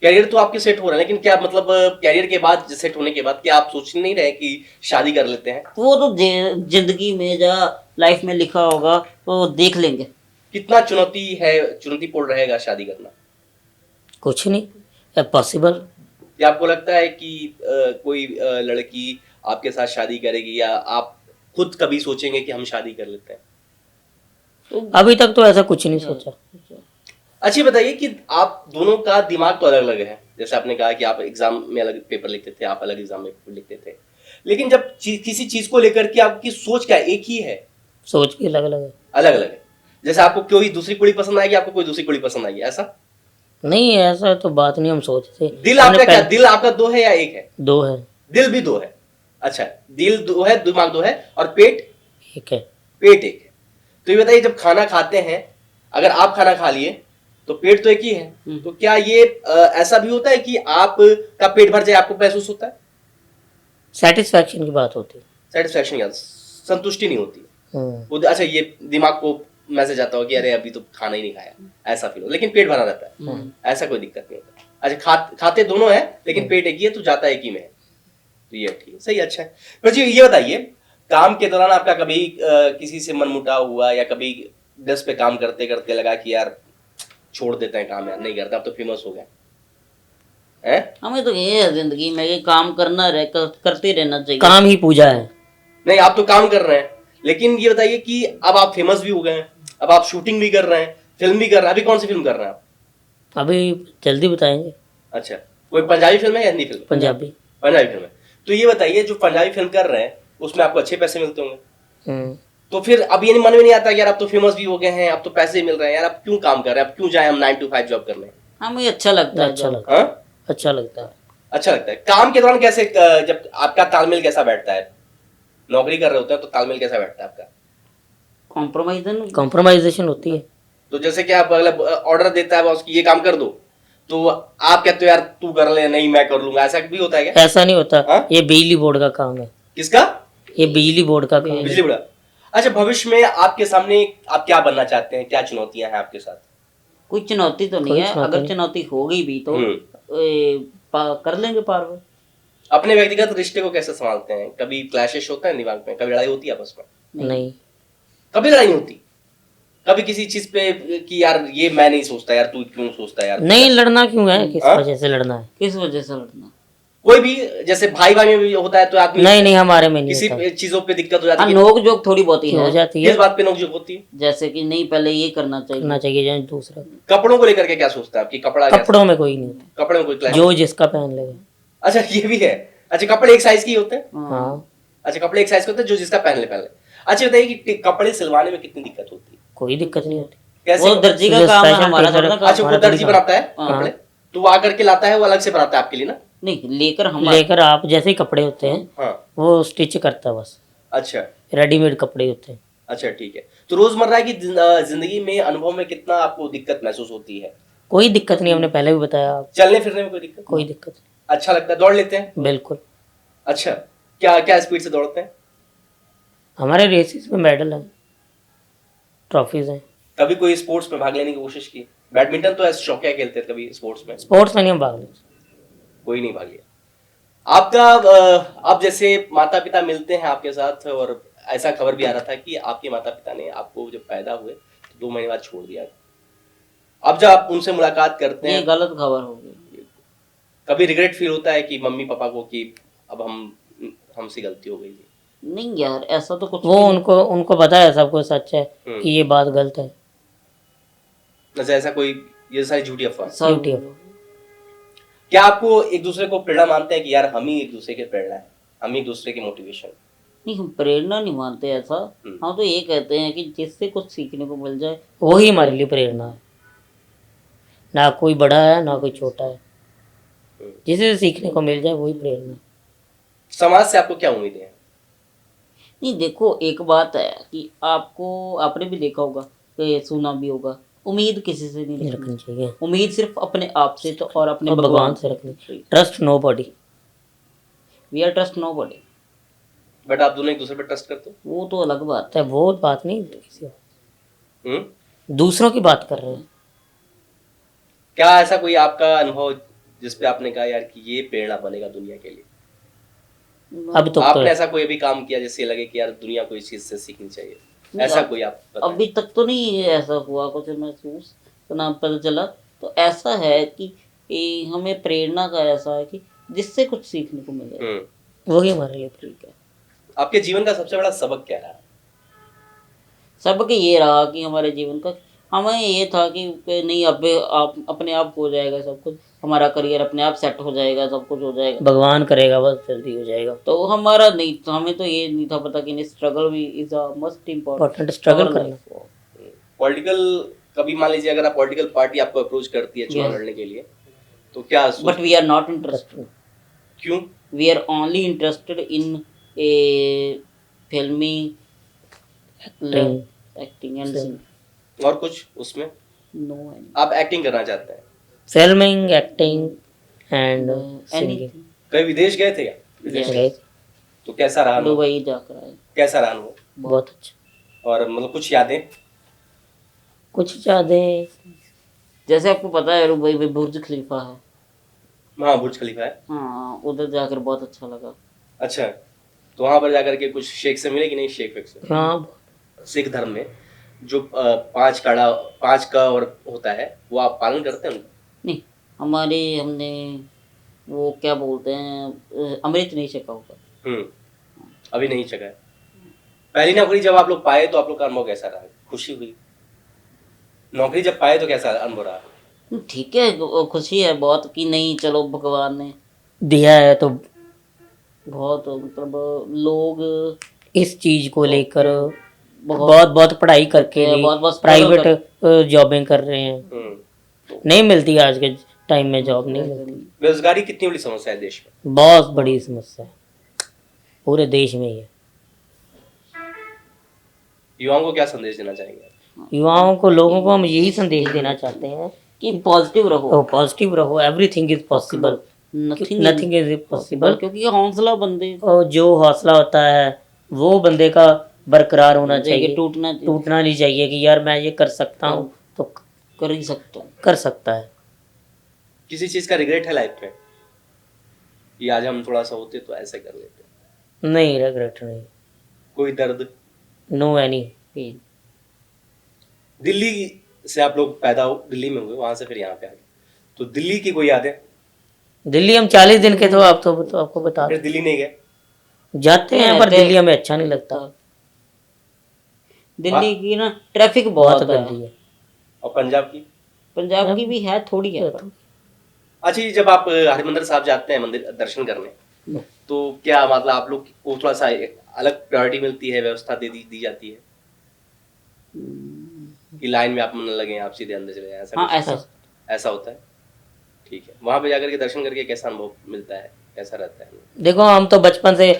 [SPEAKER 2] कैरियर तो आपके सेट हो रहा है, लेकिन क्या मतलब कैरियर के बाद, सेट होने के बाद क्या आप सोच नहीं रहे कि शादी कर लेते हैं?
[SPEAKER 1] वो तो जिंदगी में या लाइफ में लिखा होगा तो देख लेंगे।
[SPEAKER 2] कितना चुनौतीपूर्ण रहेगा शादी करना?
[SPEAKER 1] कुछ नहीं, पॉसिबल।
[SPEAKER 2] या आपको लगता है कि कोई लड़की आपके साथ शादी करेगी, या आप खुद कभी सोचेंगे कि हम शादी कर लेते हैं?
[SPEAKER 1] अभी तक तो ऐसा कुछ नहीं सोचा।
[SPEAKER 2] अच्छा बताइए कि आप दोनों का दिमाग तो अलग अलग है। जैसे आपने कहा कि आप एग्जाम में अलग पेपर लिखते थे, आप अलग एग्जाम में पेपर लिखते थे, लेकिन जब किसी चीज को लेकर के आपकी सोच क्या एक ही है?
[SPEAKER 1] सोच भी अलग अलग है।
[SPEAKER 2] अलग अलग है। जैसे आपको कोई दूसरी कुड़ी पसंद आएगी, आपको कोई दूसरी कुड़ी पसंद आएगी, ऐसा?
[SPEAKER 1] नहीं, ऐसा तो बात नहीं, हम सोचते।
[SPEAKER 2] दिल आपका क्या, दिल आपका दो है या एक है?
[SPEAKER 1] दो है।
[SPEAKER 2] दिल भी दो है? अच्छा, दिल दो है, दिमाग दो है, और पेट
[SPEAKER 1] एक है।
[SPEAKER 2] पेट एक है। तो ये बताइए, जब खाना खाते हैं, अगर आप खाना खा लिए तो पेट तो एक ही है, तो क्या ये ऐसा भी होता है कि आप का पेट भर जाए, आपको महसूस होता है?
[SPEAKER 1] सेटिस्फैक्शन की बात होती है।
[SPEAKER 2] सेटिस्फैक्शन या संतुष्टि नहीं होती? वो अच्छा, ये दिमाग को मैसेज आता हो कि अरे अभी तो खाना ही नहीं खाया, ऐसा फील हो, लेकिन पेट भरा रहता है, ऐसा कोई दिक्कत नहीं होता? अच्छा, खाते दोनों है लेकिन पेट एक ही है, तो जाता एक ही में है, तो ये ठीक है, सही, अच्छा है। पर जी ये बताइए, काम के दौरान आपका कभी किसी से मनमुटाव हुआ, या कभी डेस्क पे काम करते करते लगा कि यार छोड़ देते हैं काम, यार नहीं करता, अब तो फेमस हो गए हैं?
[SPEAKER 1] हमें तो ये है जिंदगी में कि काम करना करते रहना चाहिए, काम ही पूजा है।
[SPEAKER 2] नहीं, आप तो काम कर रहे हैं, लेकिन ये बताइए कि अब आप फेमस भी हो गए हैं, अब आप शूटिंग भी कर रहे हैं, फिल्म भी कर रहे हैं। अभी कौन सी फिल्म कर रहे हैं आप?
[SPEAKER 1] अभी जल्दी बताएंगे।
[SPEAKER 2] अच्छा, कोई पंजाबी फिल्म है या हिंदी फिल्म?
[SPEAKER 1] पंजाबी।
[SPEAKER 2] पंजाबी फिल्म है। तो ये बताइए, जो पंजाबी फिल्म कर रहे हैं उसमें आपको अच्छे पैसे मिलते होंगे, तो फिर अब ये मन में नहीं आता कि यार अब तो फेमस भी हो गए हैं, अब तो पैसे मिल रहे हैं, यार अब क्यों काम कर रहे हैं, अब क्यों जाए हम 9 to 5 जॉब करने?
[SPEAKER 1] हमें अच्छा लगता है। अच्छा लगता है। अच्छा लगता है।
[SPEAKER 2] अच्छा लगता है। काम के दौरान कैसे, जब आपका तालमेल कैसा बैठता है? नौकरी कर रहे होते हैं तो तालमेल कैसा बैठता है आपका?
[SPEAKER 1] कॉम्प्रोमाइजेशन होती है।
[SPEAKER 2] तो जैसे कि आप अगला ऑर्डर देता है बॉस कि ये काम कर दो, तो आप कहते हो यार तू कर ले, नहीं मैं कर लूंगा, ऐसा भी होता है क्या?
[SPEAKER 1] ऐसा नहीं होता।
[SPEAKER 2] हा?
[SPEAKER 1] ये बिजली बोर्ड का काम है।
[SPEAKER 2] किसका?
[SPEAKER 1] ये बिजली बोर्ड का काम।
[SPEAKER 2] बिजली बोर्ड। अच्छा, भविष्य में आपके सामने आप क्या बनना चाहते हैं, क्या चुनौतियां हैं आपके साथ?
[SPEAKER 1] कोई चुनौती तो नहीं है, अगर चुनौती होगी भी तो कर लेंगे पार।
[SPEAKER 2] अपने व्यक्तिगत रिश्ते को कैसे संभालते हैं? कभी क्लैशेस होता है दिमाग में, कभी लड़ाई होती है आपस में?
[SPEAKER 1] नहीं,
[SPEAKER 2] कभी लड़ाई होती? कभी किसी चीज पे कि यार ये मैं नहीं सोचता, यार तू क्यों सोचता है यार?
[SPEAKER 1] नहीं, लड़ना क्यों है? किस वजह से लड़ना है? किस वजह से लड़ना?
[SPEAKER 2] कोई भी, जैसे भाई भाई में भी होता है तो आदमी,
[SPEAKER 1] नहीं, हमारे में नहीं
[SPEAKER 2] किसी
[SPEAKER 1] होता।
[SPEAKER 2] चीजों पे दिक्कत हो जाती है,
[SPEAKER 1] नोक जोक थोड़ी बहुत ही हो जाती है।
[SPEAKER 2] किस बात पे नोक जोक होती है?
[SPEAKER 1] जैसे कि नहीं पहले ये करना चाहिए दूसरा।
[SPEAKER 2] कपड़ों को लेकर के क्या सोचता है आपकी?
[SPEAKER 1] कपड़ों में कोई नहीं होता,
[SPEAKER 2] कपड़े में कोई क्लैश?
[SPEAKER 1] जो जिसका पहन लेगा।
[SPEAKER 2] अच्छा, ये भी है। अच्छा, कपड़े एक साइज के होते हैं?
[SPEAKER 1] हाँ।
[SPEAKER 2] अच्छा, कपड़े एक साइज के होते हैं, जो जिसका पहन ले। अच्छा बताइए कि कपड़े सिलवाने में कितनी दिक्कत होती है?
[SPEAKER 1] कोई दिक्कत नहीं होती।
[SPEAKER 2] कैसे?
[SPEAKER 1] वो दर्जी का काम है, हमारा थोड़ा काम।
[SPEAKER 2] अच्छा, वो दर्जी बनाता है कपड़े, तो वो आकर के लाता है, वो अलग से बनाता है आपके लिए ना?
[SPEAKER 1] नहीं, लेकर आप जैसे ही कपड़े होते हैं,
[SPEAKER 2] हाँ,
[SPEAKER 1] वो स्टिच करता है बस।
[SPEAKER 2] अच्छा,
[SPEAKER 1] रेडीमेड कपड़े होते हैं।
[SPEAKER 2] अच्छा ठीक है। तो रोजमर्रा की जिंदगी में, अनुभव में कितना आपको दिक्कत महसूस होती है?
[SPEAKER 1] कोई दिक्कत नहीं, हमने पहले भी बताया।
[SPEAKER 2] चलने फिरने में कोई दिक्कत?
[SPEAKER 1] कोई दिक्कत नहीं।
[SPEAKER 2] अच्छा लगता है? दौड़ लेते हैं?
[SPEAKER 1] बिल्कुल।
[SPEAKER 2] अच्छा, क्या क्या स्पीड से दौड़ते हैं?
[SPEAKER 1] हमारे रेसेस में मेडल है, ट्रॉफीज हैं।
[SPEAKER 2] कभी कोई स्पोर्ट्स में भाग लेने की कोशिश की? बैडमिंटन तो ऐसे शौकिया खेलते हैं, कभी स्पोर्ट्स में
[SPEAKER 1] नहीं हम भाग लेते।
[SPEAKER 2] कोई नहीं भाग लिया। आपका आप जैसे माता पिता मिलते हैं आपके साथ, और ऐसा खबर भी आ रहा था कि आपके माता पिता ने आपको जब पैदा हुए तो 2 महीने बाद छोड़ दिया। अब जब आप उनसे मुलाकात करते
[SPEAKER 1] ये
[SPEAKER 2] हैं,
[SPEAKER 1] गलत खबर हो गई।
[SPEAKER 2] कभी रिग्रेट फील होता है कि मम्मी पापा को कि अब हमसे गलती हो गई थी?
[SPEAKER 1] नहीं यार, ऐसा तो कुछ
[SPEAKER 3] वो
[SPEAKER 1] भी नहीं।
[SPEAKER 3] उनको उनको पता है सब कुछ सच है कि ये बात गलत है।
[SPEAKER 2] जैसे ऐसा कोई, ये सारी झूठी अफवाह।
[SPEAKER 1] सब
[SPEAKER 3] झूठी अफवाह।
[SPEAKER 2] क्या आपको एक दूसरे को प्रेरणा मानते हैं कि यार हम ही एक दूसरे के प्रेरणा है, हम ही एक दूसरे की मोटिवेशन?
[SPEAKER 1] नहीं, हम प्रेरणा नहीं मानते ऐसा। हम तो ये कहते हैं कि जिससे कुछ सीखने को मिल जाए
[SPEAKER 3] वही हमारे लिए प्रेरणा है। ना कोई बड़ा है ना कोई छोटा है, जिसे सीखने को मिल जाए वही प्रेरणा है।
[SPEAKER 2] समाज से आपको क्या उम्मीदें हैं?
[SPEAKER 1] नहीं देखो, एक बात है कि आपने भी देखा होगा, कि सुना भी होगा, उम्मीद किसी से नहीं रखनी।
[SPEAKER 3] रखनी चाहिए
[SPEAKER 1] उम्मीद सिर्फ अपने आप से तो और अपने
[SPEAKER 3] और भगवान से रखनी चाहिए। Trust nobody.
[SPEAKER 1] We are trust nobody.
[SPEAKER 2] But आप दोनों एक दूसरे पर ट्रस्ट करते हो?
[SPEAKER 1] वो तो अलग बात है।
[SPEAKER 3] वो बात नहीं, किसी
[SPEAKER 2] हम्म?
[SPEAKER 3] दूसरों की बात कर रहे हैं।
[SPEAKER 2] क्या ऐसा कोई आपका अनुभव जिसपे आपने कहा यार कि ये प्रेरणा बनेगा दुनिया के लिए?
[SPEAKER 3] अब तो
[SPEAKER 2] आपने ऐसा कोई भी काम किया जिससे लगे कि यार दुनिया को इस चीज से सीखनी चाहिए, ऐसा कोई आप बताएं?
[SPEAKER 1] अभी तक तो नहीं ऐसा हुआ कुछ महसूस, तो ना पता चला। तो ऐसा है कि हमें प्रेरणा का ऐसा है कि जिससे कुछ सीखने को मिले,
[SPEAKER 3] वही हमारे लिए
[SPEAKER 1] ठीक है।
[SPEAKER 2] आपके जीवन का सबसे बड़ा सबक क्या रहा?
[SPEAKER 1] सबक ये रहा कि हमारे जीवन का हमें ये था कि नहीं, अब आप अपने आप हो जाएगा सब कुछ, हमारा करियर अपने आप सेट हो जाएगा, सब कुछ हो जाएगा,
[SPEAKER 3] भगवान करेगा बस जल्दी हो जाएगा।
[SPEAKER 1] तो हमारा नहीं, तो हमें तो ये नहीं था पता कि स्ट्रगल भी is a most important.
[SPEAKER 3] Struggle करना।
[SPEAKER 2] पॉलिटिकल, कभी मान लीजिए अगर आप पॉलिटिकल पार्टी आपको अप्रोच करती है चुनाव लड़ने के लिए, तो क्या
[SPEAKER 1] but we are not interested.
[SPEAKER 2] क्यों?
[SPEAKER 1] We are only interested in a filmy acting and singing.
[SPEAKER 2] और कुछ उसमें?
[SPEAKER 1] नो,
[SPEAKER 2] आप एक्टिंग करना चाहते हैं?
[SPEAKER 3] Filming, acting and singing.
[SPEAKER 1] Anything.
[SPEAKER 2] कहीं विदेश गए थे क्या? विदेश गए? तो कैसा रहा अनुभव?
[SPEAKER 1] दुबई जाकर आए।
[SPEAKER 2] कैसा रहा अनुभव?
[SPEAKER 3] बहुत अच्छा।
[SPEAKER 2] और मतलब कुछ यादें?
[SPEAKER 3] कुछ यादें,
[SPEAKER 1] जैसे आपको पता है दुबई में बुर्ज खलीफा है।
[SPEAKER 2] हाँ, बुर्ज खलीफा है।
[SPEAKER 1] हाँ, उधर जाकर बहुत अच्छा लगा।
[SPEAKER 2] अच्छा, तो वहां पर जाकर के कुछ शेख से मिले कि नहीं? शेख वेख से?
[SPEAKER 3] हाँ।
[SPEAKER 2] सिख धर्म में जो 5 का और होता है, वो आप पालन करते हैं उनका?
[SPEAKER 1] नहीं, हमने वो क्या बोलते हैं, अमृत नहीं छका होगा।
[SPEAKER 2] अभी नहीं चका है। पहली नौकरी जब आप लोग पाए तो आप लोग का अनुभव कैसा रहा? खुशी हुई? नौकरी जब पाए तो कैसा अनुभव रहा?
[SPEAKER 1] ठीक है, खुशी है बहुत कि नहीं, चलो भगवान ने
[SPEAKER 3] दिया है तो
[SPEAKER 1] बहुत, मतलब लोग
[SPEAKER 3] इस चीज को लेकर बहुत बहुत पढ़ाई करके भी
[SPEAKER 1] बहुत
[SPEAKER 3] प्राइवेट जॉबिंग कर रहे हैं। नहीं मिलती आज के टाइम में जॉब, नहीं मिलती।
[SPEAKER 2] बेरोजगारी कितनी बड़ी समस्या है देश में?
[SPEAKER 3] बहुत बड़ी समस्या है, पूरे देश में ही है।
[SPEAKER 2] युवाओं को क्या संदेश देना चाहेंगे?
[SPEAKER 3] युवाओं को, लोगों को हम यही संदेश देना चाहते हैं
[SPEAKER 1] कि पॉजिटिव रहो।
[SPEAKER 3] पॉजिटिव रहो, everything is possible, nothing is impossible.
[SPEAKER 1] क्योंकि हौसला बंदे,
[SPEAKER 3] और जो हौसला होता है वो बंदे का बरकरार होना चाहिए, टूटना नहीं चाहिए कि यार मैं ये कर सकता हूँ, तो
[SPEAKER 1] कर ही सकता हूँ,
[SPEAKER 3] कर सकता है।
[SPEAKER 2] किसी चीज का रिग्रेट है लाइफ में कि आज हम थोड़ा सा होते तो ऐसे कर लेते?
[SPEAKER 3] नहीं, रिग्रेट नहीं।
[SPEAKER 2] कोई दर्द?
[SPEAKER 3] No any.
[SPEAKER 2] दिल्ली से आप लोग दिल्ली में हुए, वहां से फिर यहाँ पे आ गए, तो दिल्ली की कोई यादें?
[SPEAKER 3] दिल्ली हम 40 दिन के, तो आप तो आपको बता
[SPEAKER 2] फिर दिल्ली नहीं गए?
[SPEAKER 3] जाते हैं पर दिल्ली हमें अच्छा नहीं लगता।
[SPEAKER 1] दिल्ली की ना ट्रैफिक बहुत
[SPEAKER 3] गंदी है।
[SPEAKER 2] और पंजाब
[SPEAKER 1] की भी है, थोड़ी है।
[SPEAKER 2] अच्छा जी, जब आप हरिमंदिर साहब जाते हैं मंदिर दर्शन करने, तो क्या मतलब आप लोग को थोड़ा सा अलग प्रायोरिटी मिलती है, व्यवस्था दी जाती है कि लाइन में आप न लगे, आप सीधे अंदर चले जाएं? ऐसा होता है? ठीक है। वहां पे जाकर के दर्शन करके कैसा अनुभव मिलता है, कैसा रहता है?
[SPEAKER 3] देखो हम तो बचपन से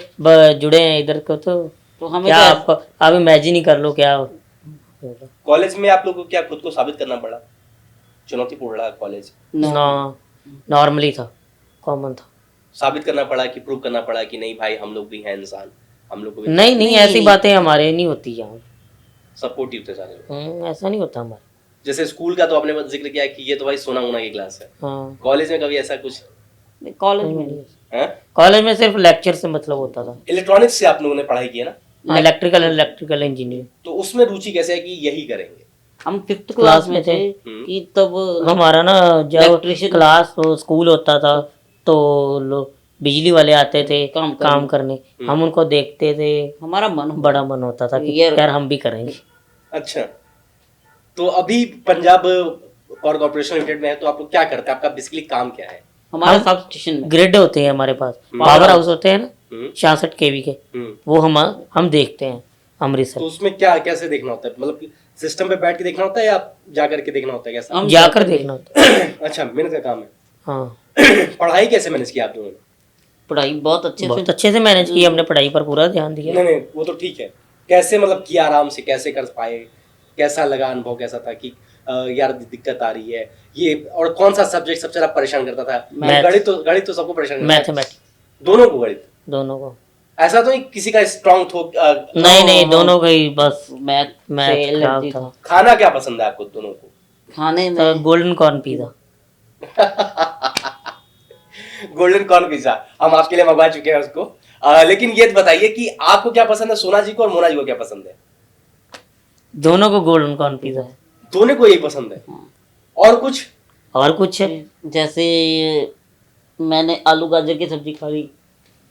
[SPEAKER 3] जुड़े हैं इधर को, तो हमें क्या आप इमेजिन ही कर लो क्या।
[SPEAKER 2] कॉलेज में आप लोग को क्या खुद को साबित करना पड़ा? चुनौतीपूर्ण रहा कॉलेज?
[SPEAKER 3] नॉर्मली था, कॉमन था।
[SPEAKER 2] साबित करना पड़ा कि प्रूव करना पड़ा कि नहीं भाई हम लोग भी हैं इंसान, हम लोग को भी?
[SPEAKER 3] नहीं, ऐसी बातें हमारे नहीं होती यहाँ।
[SPEAKER 2] सपोर्टिव थे सारे लोग?
[SPEAKER 3] ऐसा नहीं होता हमारे।
[SPEAKER 2] जैसे स्कूल का तो आपने जिक्र किया कि ये तो भाई सोना मोना की क्लास है।
[SPEAKER 3] हाँ।
[SPEAKER 2] कॉलेज में कभी ऐसा कुछ?
[SPEAKER 1] कॉलेज में नहीं।
[SPEAKER 2] हैं?
[SPEAKER 3] कॉलेज में सिर्फ लेक्चर से मतलब होता था।
[SPEAKER 2] इलेक्ट्रॉनिक्स से आप लोगों ने पढ़ाई की है ना,
[SPEAKER 3] इलेक्ट्रिकल इंजीनियर।
[SPEAKER 2] तो उसमें रुचि कैसे है कि यही करेंगे?
[SPEAKER 1] हम 5th क्लास में थे कि तब
[SPEAKER 3] हमारा ना जब
[SPEAKER 1] इलेक्ट्रिशियन
[SPEAKER 3] क्लास स्कूल होता था तो लोग बिजली वाले आते थे काम करने, हम उनको देखते थे,
[SPEAKER 1] हमारा
[SPEAKER 3] बड़ा मन होता था कि यार हम भी करेंगे।
[SPEAKER 2] अच्छा, तो अभी पंजाब पावर कॉर्पोरेशन लिमिटेड में है, तो आप लोग क्या करते हैं? आपका बेसिकली काम क्या है?
[SPEAKER 1] हमारे सब स्टेशन में
[SPEAKER 3] ग्रिड होते हैं हमारे पास, पावर हाउस होते हैं ना 66 kV के,
[SPEAKER 2] हम्म,
[SPEAKER 3] वो हम देखते हैं अमृतसर।
[SPEAKER 2] तो उसमें क्या कैसे देखना होता है? मतलब कि सिस्टम पे बैठ के देखना होता है या जा करके देखना होता है, कैसा?
[SPEAKER 1] हम
[SPEAKER 3] जाकर देखना होता है।
[SPEAKER 2] अच्छा, मेहनत का काम है।
[SPEAKER 3] हाँ,
[SPEAKER 2] पढ़ाई कैसे मैनेज किया आप लोगों ने?
[SPEAKER 1] पढ़ाई बहुत अच्छे से
[SPEAKER 3] मैनेज की हमने, पढ़ाई पर पूरा ध्यान दिया।
[SPEAKER 2] नहीं नहीं, वो तो ठीक है, कैसे मतलब किया आराम से, कैसे कर पाए, कैसा लगा, अनुभव कैसा था कि यार दिक्कत आ रही है ये? और कौन सा सब्जेक्ट सबसे ज्यादा परेशान करता था?
[SPEAKER 3] Math।
[SPEAKER 2] गणित तो सबको परेशान करता है।
[SPEAKER 3] मैथमेटिक्स
[SPEAKER 2] दोनों को? गणित
[SPEAKER 3] दोनों को?
[SPEAKER 2] ऐसा तो नहीं किसी का स्ट्रांग थो
[SPEAKER 3] नहीं, दोनों का ही बस।
[SPEAKER 1] मैथ
[SPEAKER 3] मैथ
[SPEAKER 1] से
[SPEAKER 3] खराब
[SPEAKER 1] एलर्जी
[SPEAKER 3] था।
[SPEAKER 1] था।
[SPEAKER 2] खाना क्या पसंद है आपको दोनों को?
[SPEAKER 1] खाने में
[SPEAKER 3] golden corn pizza.
[SPEAKER 2] Golden corn pizza हम आपके लिए मंगवा चुके हैं उसको। लेकिन ये बताइए कि आपको क्या पसंद है, सोना जी को और मोना जी को क्या पसंद है?
[SPEAKER 3] दोनों को गोल्डन कॉर्न पिज्जा है।
[SPEAKER 2] दोनों को यही पसंद है? और कुछ?
[SPEAKER 3] और कुछ है?
[SPEAKER 1] जैसे मैंने आलू गाजर की सब्जी खा ली।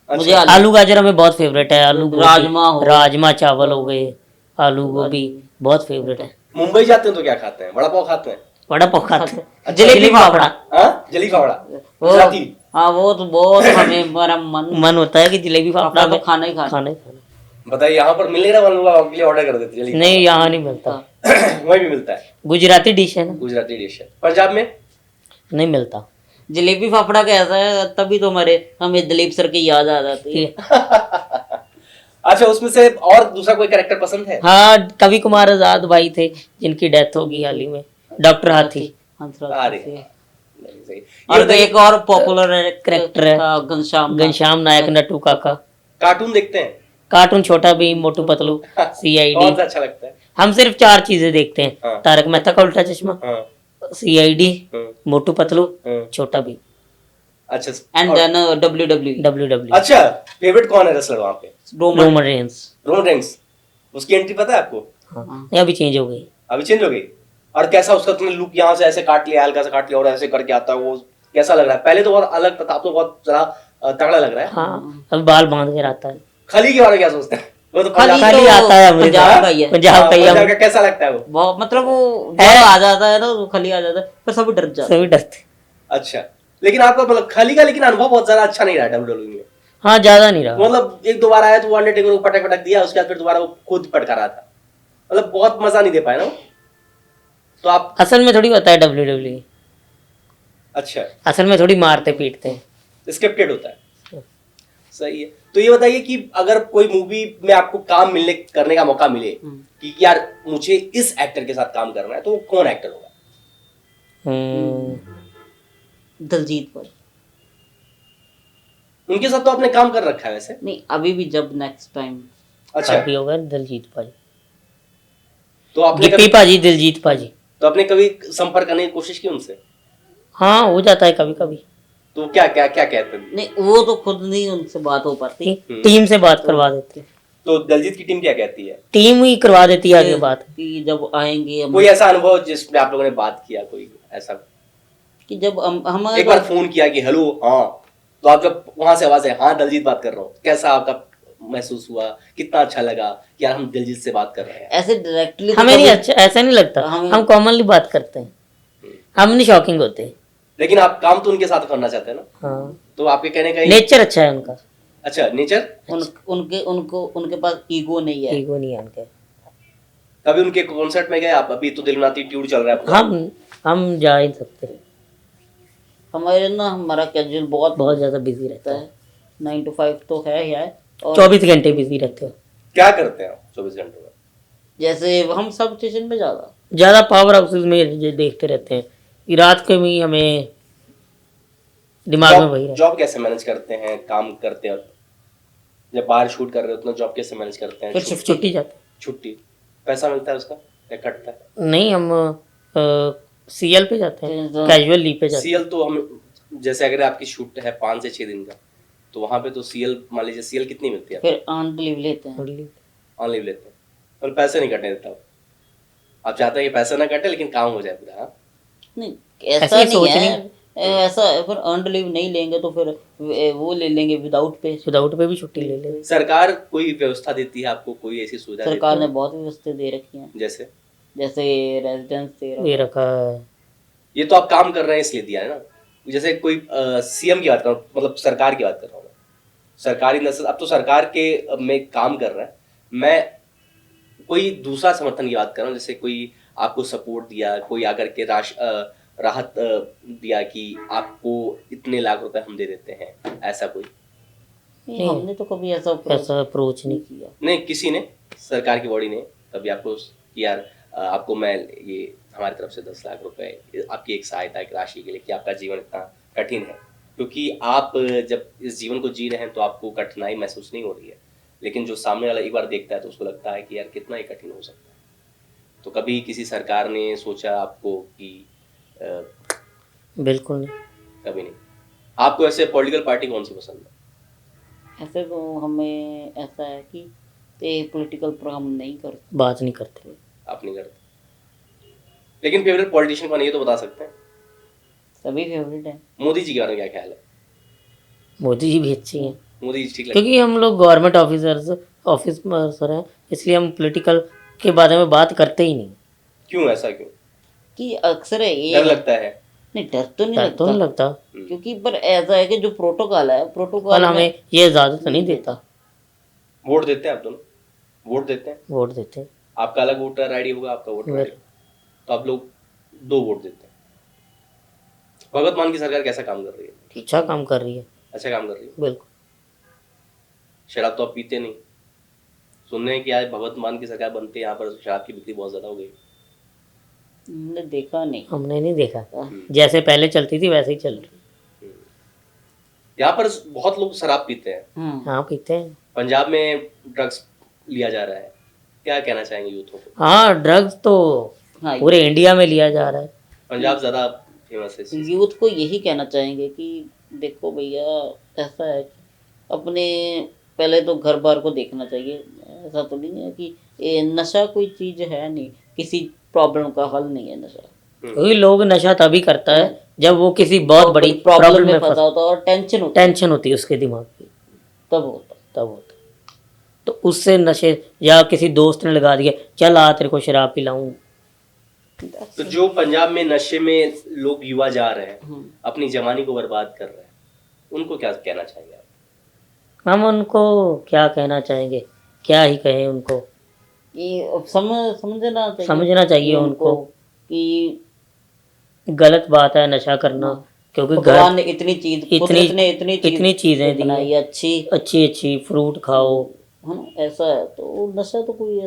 [SPEAKER 2] अच्छा।
[SPEAKER 1] मुझे
[SPEAKER 3] आलू गाजर हमें बहुत फेवरेट है। आलू गोभी,
[SPEAKER 1] राजमा हो गए।
[SPEAKER 3] राजमा चावल हो गए, आलू गोभी बहुत फेवरेट है।
[SPEAKER 2] मुंबई जाते हैं तो क्या खाते हैं? वड़ा पाव खाते हैं?
[SPEAKER 3] बड़ा पाव खाते हैं।
[SPEAKER 2] अच्छा,
[SPEAKER 1] जलेबी फाफड़ा।
[SPEAKER 2] हाँ, जलेबी फाफड़ा
[SPEAKER 1] वो
[SPEAKER 2] गुजराती।
[SPEAKER 1] हाँ, वो तो बहुत हमें हमारा
[SPEAKER 3] मन होता है कि जलेबी फाफड़ा
[SPEAKER 1] तो
[SPEAKER 3] में
[SPEAKER 1] खाना ही खाना।
[SPEAKER 3] खाना ही खाना।
[SPEAKER 2] बताइए, यहाँ पर मिलेगा वाला आपके लिए ऑर्डर कर देते जलेबी?
[SPEAKER 3] नहीं, यहाँ नहीं मिलता।
[SPEAKER 2] वहीं भी मिलता है?
[SPEAKER 3] गुजराती डिश है ना।
[SPEAKER 2] गुजराती डिश है। पंजाब में
[SPEAKER 3] नहीं मिलता।
[SPEAKER 1] जलेबी फाफड़ा कैसा है, तभी तो हमें दिलीप सर की याद आ जाती है।
[SPEAKER 2] अच्छा, उसमें से और दूसरा कोई कैरेक्टर पसंद है?
[SPEAKER 3] हाँ, कवि कुमार आजाद भाई थे जिनकी डेथ होगी हाल ही में, डॉक्टर हाथी।
[SPEAKER 2] अरे
[SPEAKER 1] से।
[SPEAKER 2] नहीं, सही।
[SPEAKER 1] और एक और पॉपुलर
[SPEAKER 3] कैरेक्टर है घनश्याम नायक, नट्टू काका।
[SPEAKER 2] कार्टून देखते हैं?
[SPEAKER 3] कार्टून छोटा भीम, मोटू पतलू,
[SPEAKER 2] कौन
[SPEAKER 3] सीआईडी।
[SPEAKER 2] सा अच्छा लगता है?
[SPEAKER 3] हम सिर्फ 4 चीजें देखते हैं,
[SPEAKER 2] हाँ।
[SPEAKER 3] तारक मेहता का उल्टा चश्मा,
[SPEAKER 2] हाँ,
[SPEAKER 3] सीआईडी,
[SPEAKER 2] हाँ,
[SPEAKER 3] मोटू पतलू,
[SPEAKER 2] हाँ।
[SPEAKER 3] छोटा भीम,
[SPEAKER 2] अच्छा।
[SPEAKER 1] एंड
[SPEAKER 2] और-
[SPEAKER 1] देन WWE।
[SPEAKER 3] डब्ल्यूडब्ल्यू।
[SPEAKER 2] अच्छा, फेवरेट कौन है रेसलर वहां पे?
[SPEAKER 3] Roman Reigns.
[SPEAKER 2] Roman Reigns. उसकी एंट्री पता है आपको?
[SPEAKER 3] हाँ, नहीं अभी चेंज हो गई।
[SPEAKER 2] अभी चेंज हो गई? और कैसा उसका तुमने लुक, यहाँ से ऐसे काट लिया, हल्का सा काट लिया और ऐसे करके आता है, वो कैसा लग रहा है? पहले तो बहुत अलग था, अब तो बहुत जरा तगड़ा लग रहा है।
[SPEAKER 3] हाँ, अब बाल बांध के आता है।
[SPEAKER 2] खली के बारे में क्या सोचते हैं? वो तो
[SPEAKER 1] खली
[SPEAKER 2] पंजाब
[SPEAKER 3] खाली
[SPEAKER 1] तो
[SPEAKER 3] आता है अमृत।
[SPEAKER 1] पंजाब का ही है।
[SPEAKER 3] पंजाब का ही
[SPEAKER 2] पंजाब
[SPEAKER 3] है।
[SPEAKER 2] का कैसा लगता है वो?
[SPEAKER 1] बहुत मतलब वो जब आ जाता है ना, वो खली आ जाता है, फिर सभी डर जाते हैं।
[SPEAKER 3] सभी डरते।
[SPEAKER 2] अच्छा, लेकिन आपका मतलब खली का लेकिन अनुभव बहुत ज्यादा अच्छा नहीं रहा डब्ल्यूडब्ल्यू में।
[SPEAKER 3] हाँ, ज्यादा नहीं रहा।
[SPEAKER 2] मतलब एक दो बार आया तो वो अंडरटेकर को पटक पटक दिया, उसके बाद फिर दोबारा वो खुद पटका रहा था, मतलब बहुत मजा नहीं दे पाया ना वो। तो आप
[SPEAKER 3] असल में थोड़ी होता है डब्ल्यूडब्ल्यू,
[SPEAKER 2] अच्छा,
[SPEAKER 3] असल में थोड़ी मारते पीटते हैं।
[SPEAKER 2] स्क्रिप्टेड होता है। सही है। तो ये बताइए कि अगर कोई मूवी में आपको काम मिलने करने का मौका मिले कि यार मुझे इस एक्टर के साथ काम करना है, तो वो कौन एक्टर होगा?
[SPEAKER 1] दलजीत भाई।
[SPEAKER 2] उनके साथ तो आपने काम कर रखा है वैसे?
[SPEAKER 1] नहीं, अभी भी, जब नेक्स्ट टाइम।
[SPEAKER 2] अच्छा,
[SPEAKER 3] काफी होगा दिलजीत भाजी,
[SPEAKER 2] तो आपने
[SPEAKER 3] गिप्पी
[SPEAKER 2] कभी
[SPEAKER 3] भाजी, दिलजीत भाजी।
[SPEAKER 2] तो आपने कभी संपर्क करने की कोशिश की उनसे?
[SPEAKER 3] हाँ, हो जाता है कभी कभी।
[SPEAKER 2] तो क्या क्या क्या कहते हैं?
[SPEAKER 1] नहीं, वो तो खुद नहीं उनसे बात हो पाती।
[SPEAKER 3] टीम से बात करवा देते हैं।
[SPEAKER 2] तो दलजीत की टीम क्या कहती है?
[SPEAKER 3] टीम ही करवा देती है आगे बात।
[SPEAKER 1] कि जब आएंगे हम,
[SPEAKER 2] कोई ऐसा अनुभव जिसमें आप लोगों ने बात किया, कोई ऐसा?
[SPEAKER 1] कि जब हम
[SPEAKER 2] एक बार फोन किया कि हेलो, हाँ, तो आप जब वहां से आवाज है, हाँ दलजीत बात कर रहा हूँ, कैसा आपका महसूस हुआ? कितना अच्छा लगा कि यार हम दिलजीत से बात कर रहे हैं?
[SPEAKER 1] ऐसे डायरेक्टली
[SPEAKER 3] हमें नहीं अच्छा, ऐसा नहीं लगता। हम कॉमनली बात करते हैं, हम नहीं शॉकिंग होते।
[SPEAKER 2] लेकिन आप काम तो उनके साथ करना चाहते हैं ना?
[SPEAKER 3] हाँ,
[SPEAKER 2] तो आपके कहने का
[SPEAKER 3] नेचर अच्छा है उनका।
[SPEAKER 2] अच्छा, नेचर।
[SPEAKER 1] उनके पास ईगो नहीं है।
[SPEAKER 3] ईगो नहीं है उनके।
[SPEAKER 2] कभी उनके कॉन्सर्ट में गए आप? अभी तो दिलनाती ट्यूड चल रहा है आपका।
[SPEAKER 3] हम जा ही सकते हैं।
[SPEAKER 1] हमारा कैजुअल बहुत
[SPEAKER 3] ज्यादा बिजी रहता है।
[SPEAKER 1] 9 to 5 तो है ही है। और
[SPEAKER 3] 24 घंटे बिजी रहते हो।
[SPEAKER 2] क्या करते हैं आप 24 घंटे में?
[SPEAKER 1] जैसे हम सब स्टेशन पे
[SPEAKER 3] ज्यादा पावर हाउसेस में ये देखते रहते हैं कि रात के भी हमें दिमाग में वही रहता
[SPEAKER 2] जॉब कैसे मैनेज करते हैं? काम करते हैं जब बाहर शूट कर रहे हो, उतना जॉब कैसे मैनेज करते हैं?
[SPEAKER 3] है। फिर छुट्टी जाते
[SPEAKER 2] छुट्टी पैसा मिलता है उसका या कटता है?
[SPEAKER 3] हैं। नहीं, हम सीएल पे जाते हैं, कैजुअल लीव पे जाते हैं।
[SPEAKER 2] सीएल तो हम, जैसे अगर आपकी शूट है 5 से 6 दिन का, तो वहाँ पे तो सीएल, मान लीजिए सीएल कितनी मिलती है?
[SPEAKER 1] फिर ऑन लीव लेते हैं।
[SPEAKER 2] ऑन लीव लेते हैं और पैसे नहीं कटने देता। आप चाहते हैं कि पैसा ना कटे लेकिन काम हो जाए पूरा। हाँ?
[SPEAKER 1] नहीं
[SPEAKER 3] ऐसे
[SPEAKER 1] ऐसा
[SPEAKER 3] ही
[SPEAKER 1] नहीं
[SPEAKER 3] सोच
[SPEAKER 1] है, ऐसा है, फिर अर्नड लीव नहीं लेंगे तो फिर वो ले लेंगे विदाउट पे
[SPEAKER 3] भी छुट्टी ले ले।
[SPEAKER 2] सरकार कोई व्यवस्था देती है आपको, कोई ऐसी सुविधा
[SPEAKER 1] सरकार
[SPEAKER 2] देती
[SPEAKER 1] ने बहुत व्यवस्था दे रखी है,
[SPEAKER 2] है? जैसे
[SPEAKER 1] रेजिडेंस
[SPEAKER 3] दे रखा है।
[SPEAKER 2] ये तो आप काम कर रहे हैं इसलिए दिया है ना। जैसे कोई सीएम की बात कर रहा हूँ, मतलब सरकार की बात कर रहा हूँ मैं। सरकारी नस्ल, अब तो सरकार के में काम कर रहा है। मैं कोई दूसरा समर्थन की बात कर रहा हूँ, जैसे कोई आपको सपोर्ट दिया, कोई आकर के राहत दिया कि आपको इतने लाख रुपए हम दे देते हैं, ऐसा कोई?
[SPEAKER 1] नहीं, हमने तो कभी ऐसा
[SPEAKER 3] अप्रोच नहीं किया।
[SPEAKER 2] नहीं, किसी ने, सरकार की बॉडी ने कभी आपको कि यार आपको मैं ये हमारी तरफ से 10 लाख रुपए आपकी एक सहायता की राशि के लिए, कि आपका जीवन इतना कठिन है, क्योंकि आप जब इस जीवन को जी रहे हैं तो आपको कठिनाई महसूस नहीं हो रही है, लेकिन जो सामने वाला एक बार देखता है तो उसको लगता है कि यार कितना ही कठिन हो सकता है। तो कभी किसी सरकार ने सोचा आपको कि
[SPEAKER 3] बिल्कुल नहीं,
[SPEAKER 2] कभी नहीं। आपको ऐसे पॉलिटिकल पार्टी कौन सी पसंद है?
[SPEAKER 1] ऐसे तो हमें ऐसा है कि पॉलिटिकल पर हम नहीं करते,
[SPEAKER 3] बात नहीं करते।
[SPEAKER 2] आप नहीं करते, लेकिन फेवरेट पॉलिटिशियन कौन है ये तो बता सकते हैं?
[SPEAKER 1] सभी फेवरेट है।
[SPEAKER 2] मोदी जी के बारे में क्या ख्याल है?
[SPEAKER 3] मोदी जी भी अच्छी हैं,
[SPEAKER 2] मोदी जी ठीक लगते
[SPEAKER 3] क्योंकि हम लोग गवर्नमेंट ऑफिसर हैं, इसलिए हम पॉलिटिकल के बारे में बात करते ही नहीं।
[SPEAKER 2] क्यों, ऐसा क्यों?
[SPEAKER 1] कि अक्सर ये
[SPEAKER 2] डर लगता है?
[SPEAKER 1] नहीं, डर तो नहीं
[SPEAKER 3] लगता,
[SPEAKER 1] क्योंकि पर ऐसा है कि जो प्रोटोकॉल है, प्रोटोकॉल
[SPEAKER 3] हमें ये इजाजत नहीं देता।
[SPEAKER 2] वोट देते हैं आप दोनों? वोट देते हैं?
[SPEAKER 3] वोट देते हैं।
[SPEAKER 2] आपका अलग वोटर आईडी होगा, आपका वोटर आईडी, तो आप लोग 2 वोट देते हैं। भगवत मान की सरकार कैसा काम कर रही है?
[SPEAKER 3] अच्छा काम कर रही है।
[SPEAKER 2] अच्छा काम कर रही है,
[SPEAKER 3] बिल्कुल।
[SPEAKER 2] शराब तो आप पीते नहीं, सुनने हैं कि आज भगवत मान की सरकार बनती है, यहाँ पर शराब की बिक्री बहुत ज्यादा हो गई।
[SPEAKER 1] हमने देखा नहीं।
[SPEAKER 3] हमने नहीं देखा, जैसे पहले चलती थी वैसे ही चल रही।
[SPEAKER 2] यहाँ पर बहुत लोग शराब पीते हैं।
[SPEAKER 3] हाँ पीते हैं।
[SPEAKER 2] पंजाब में ड्रग्स लिया जा रहा है, क्या कहना चाहेंगे यूथों को?
[SPEAKER 3] हाँ, ड्रग्स तो पूरे इंडिया में लिया जा रहा है,
[SPEAKER 2] पंजाब ज्यादा फेमस है।
[SPEAKER 1] यूथ को यही कहना चाहेंगे कि देखो भैया, ऐसा है कि अपने पहले तो घर बार को देखना चाहिए। ऐसा तो नहीं है कि नशा कोई चीज है नहीं, किसी प्रॉब्लम का हल नहीं है नशा।
[SPEAKER 3] क्योंकि लोग नशा तभी करता है जब वो किसी बहुत बड़ी प्रॉब्लम में
[SPEAKER 1] फंसा होता है और
[SPEAKER 3] टेंशन होती है उसके दिमाग की,
[SPEAKER 1] तब होता।
[SPEAKER 3] तो उससे नशे, या किसी दोस्त ने लगा दिया चल आ तेरे को शराब पिलाऊं।
[SPEAKER 2] तो जो पंजाब में नशे में लोग युवा जा रहे हैं, अपनी जवानी को बर्बाद कर रहे हैं, उनको क्या कहना चाहेंगे आप?
[SPEAKER 3] हम उनको क्या कहना चाहेंगे, क्या ही कहें उनको।
[SPEAKER 1] ये समझना चाहिए
[SPEAKER 3] उनको
[SPEAKER 1] कि
[SPEAKER 3] गलत बात है नशा करना, क्योंकि
[SPEAKER 1] भगवान ने इतनी चीजें
[SPEAKER 3] दी, अच्छी फ्रूट खाओ,
[SPEAKER 1] है ना। ऐसा है तो नशा तो कोई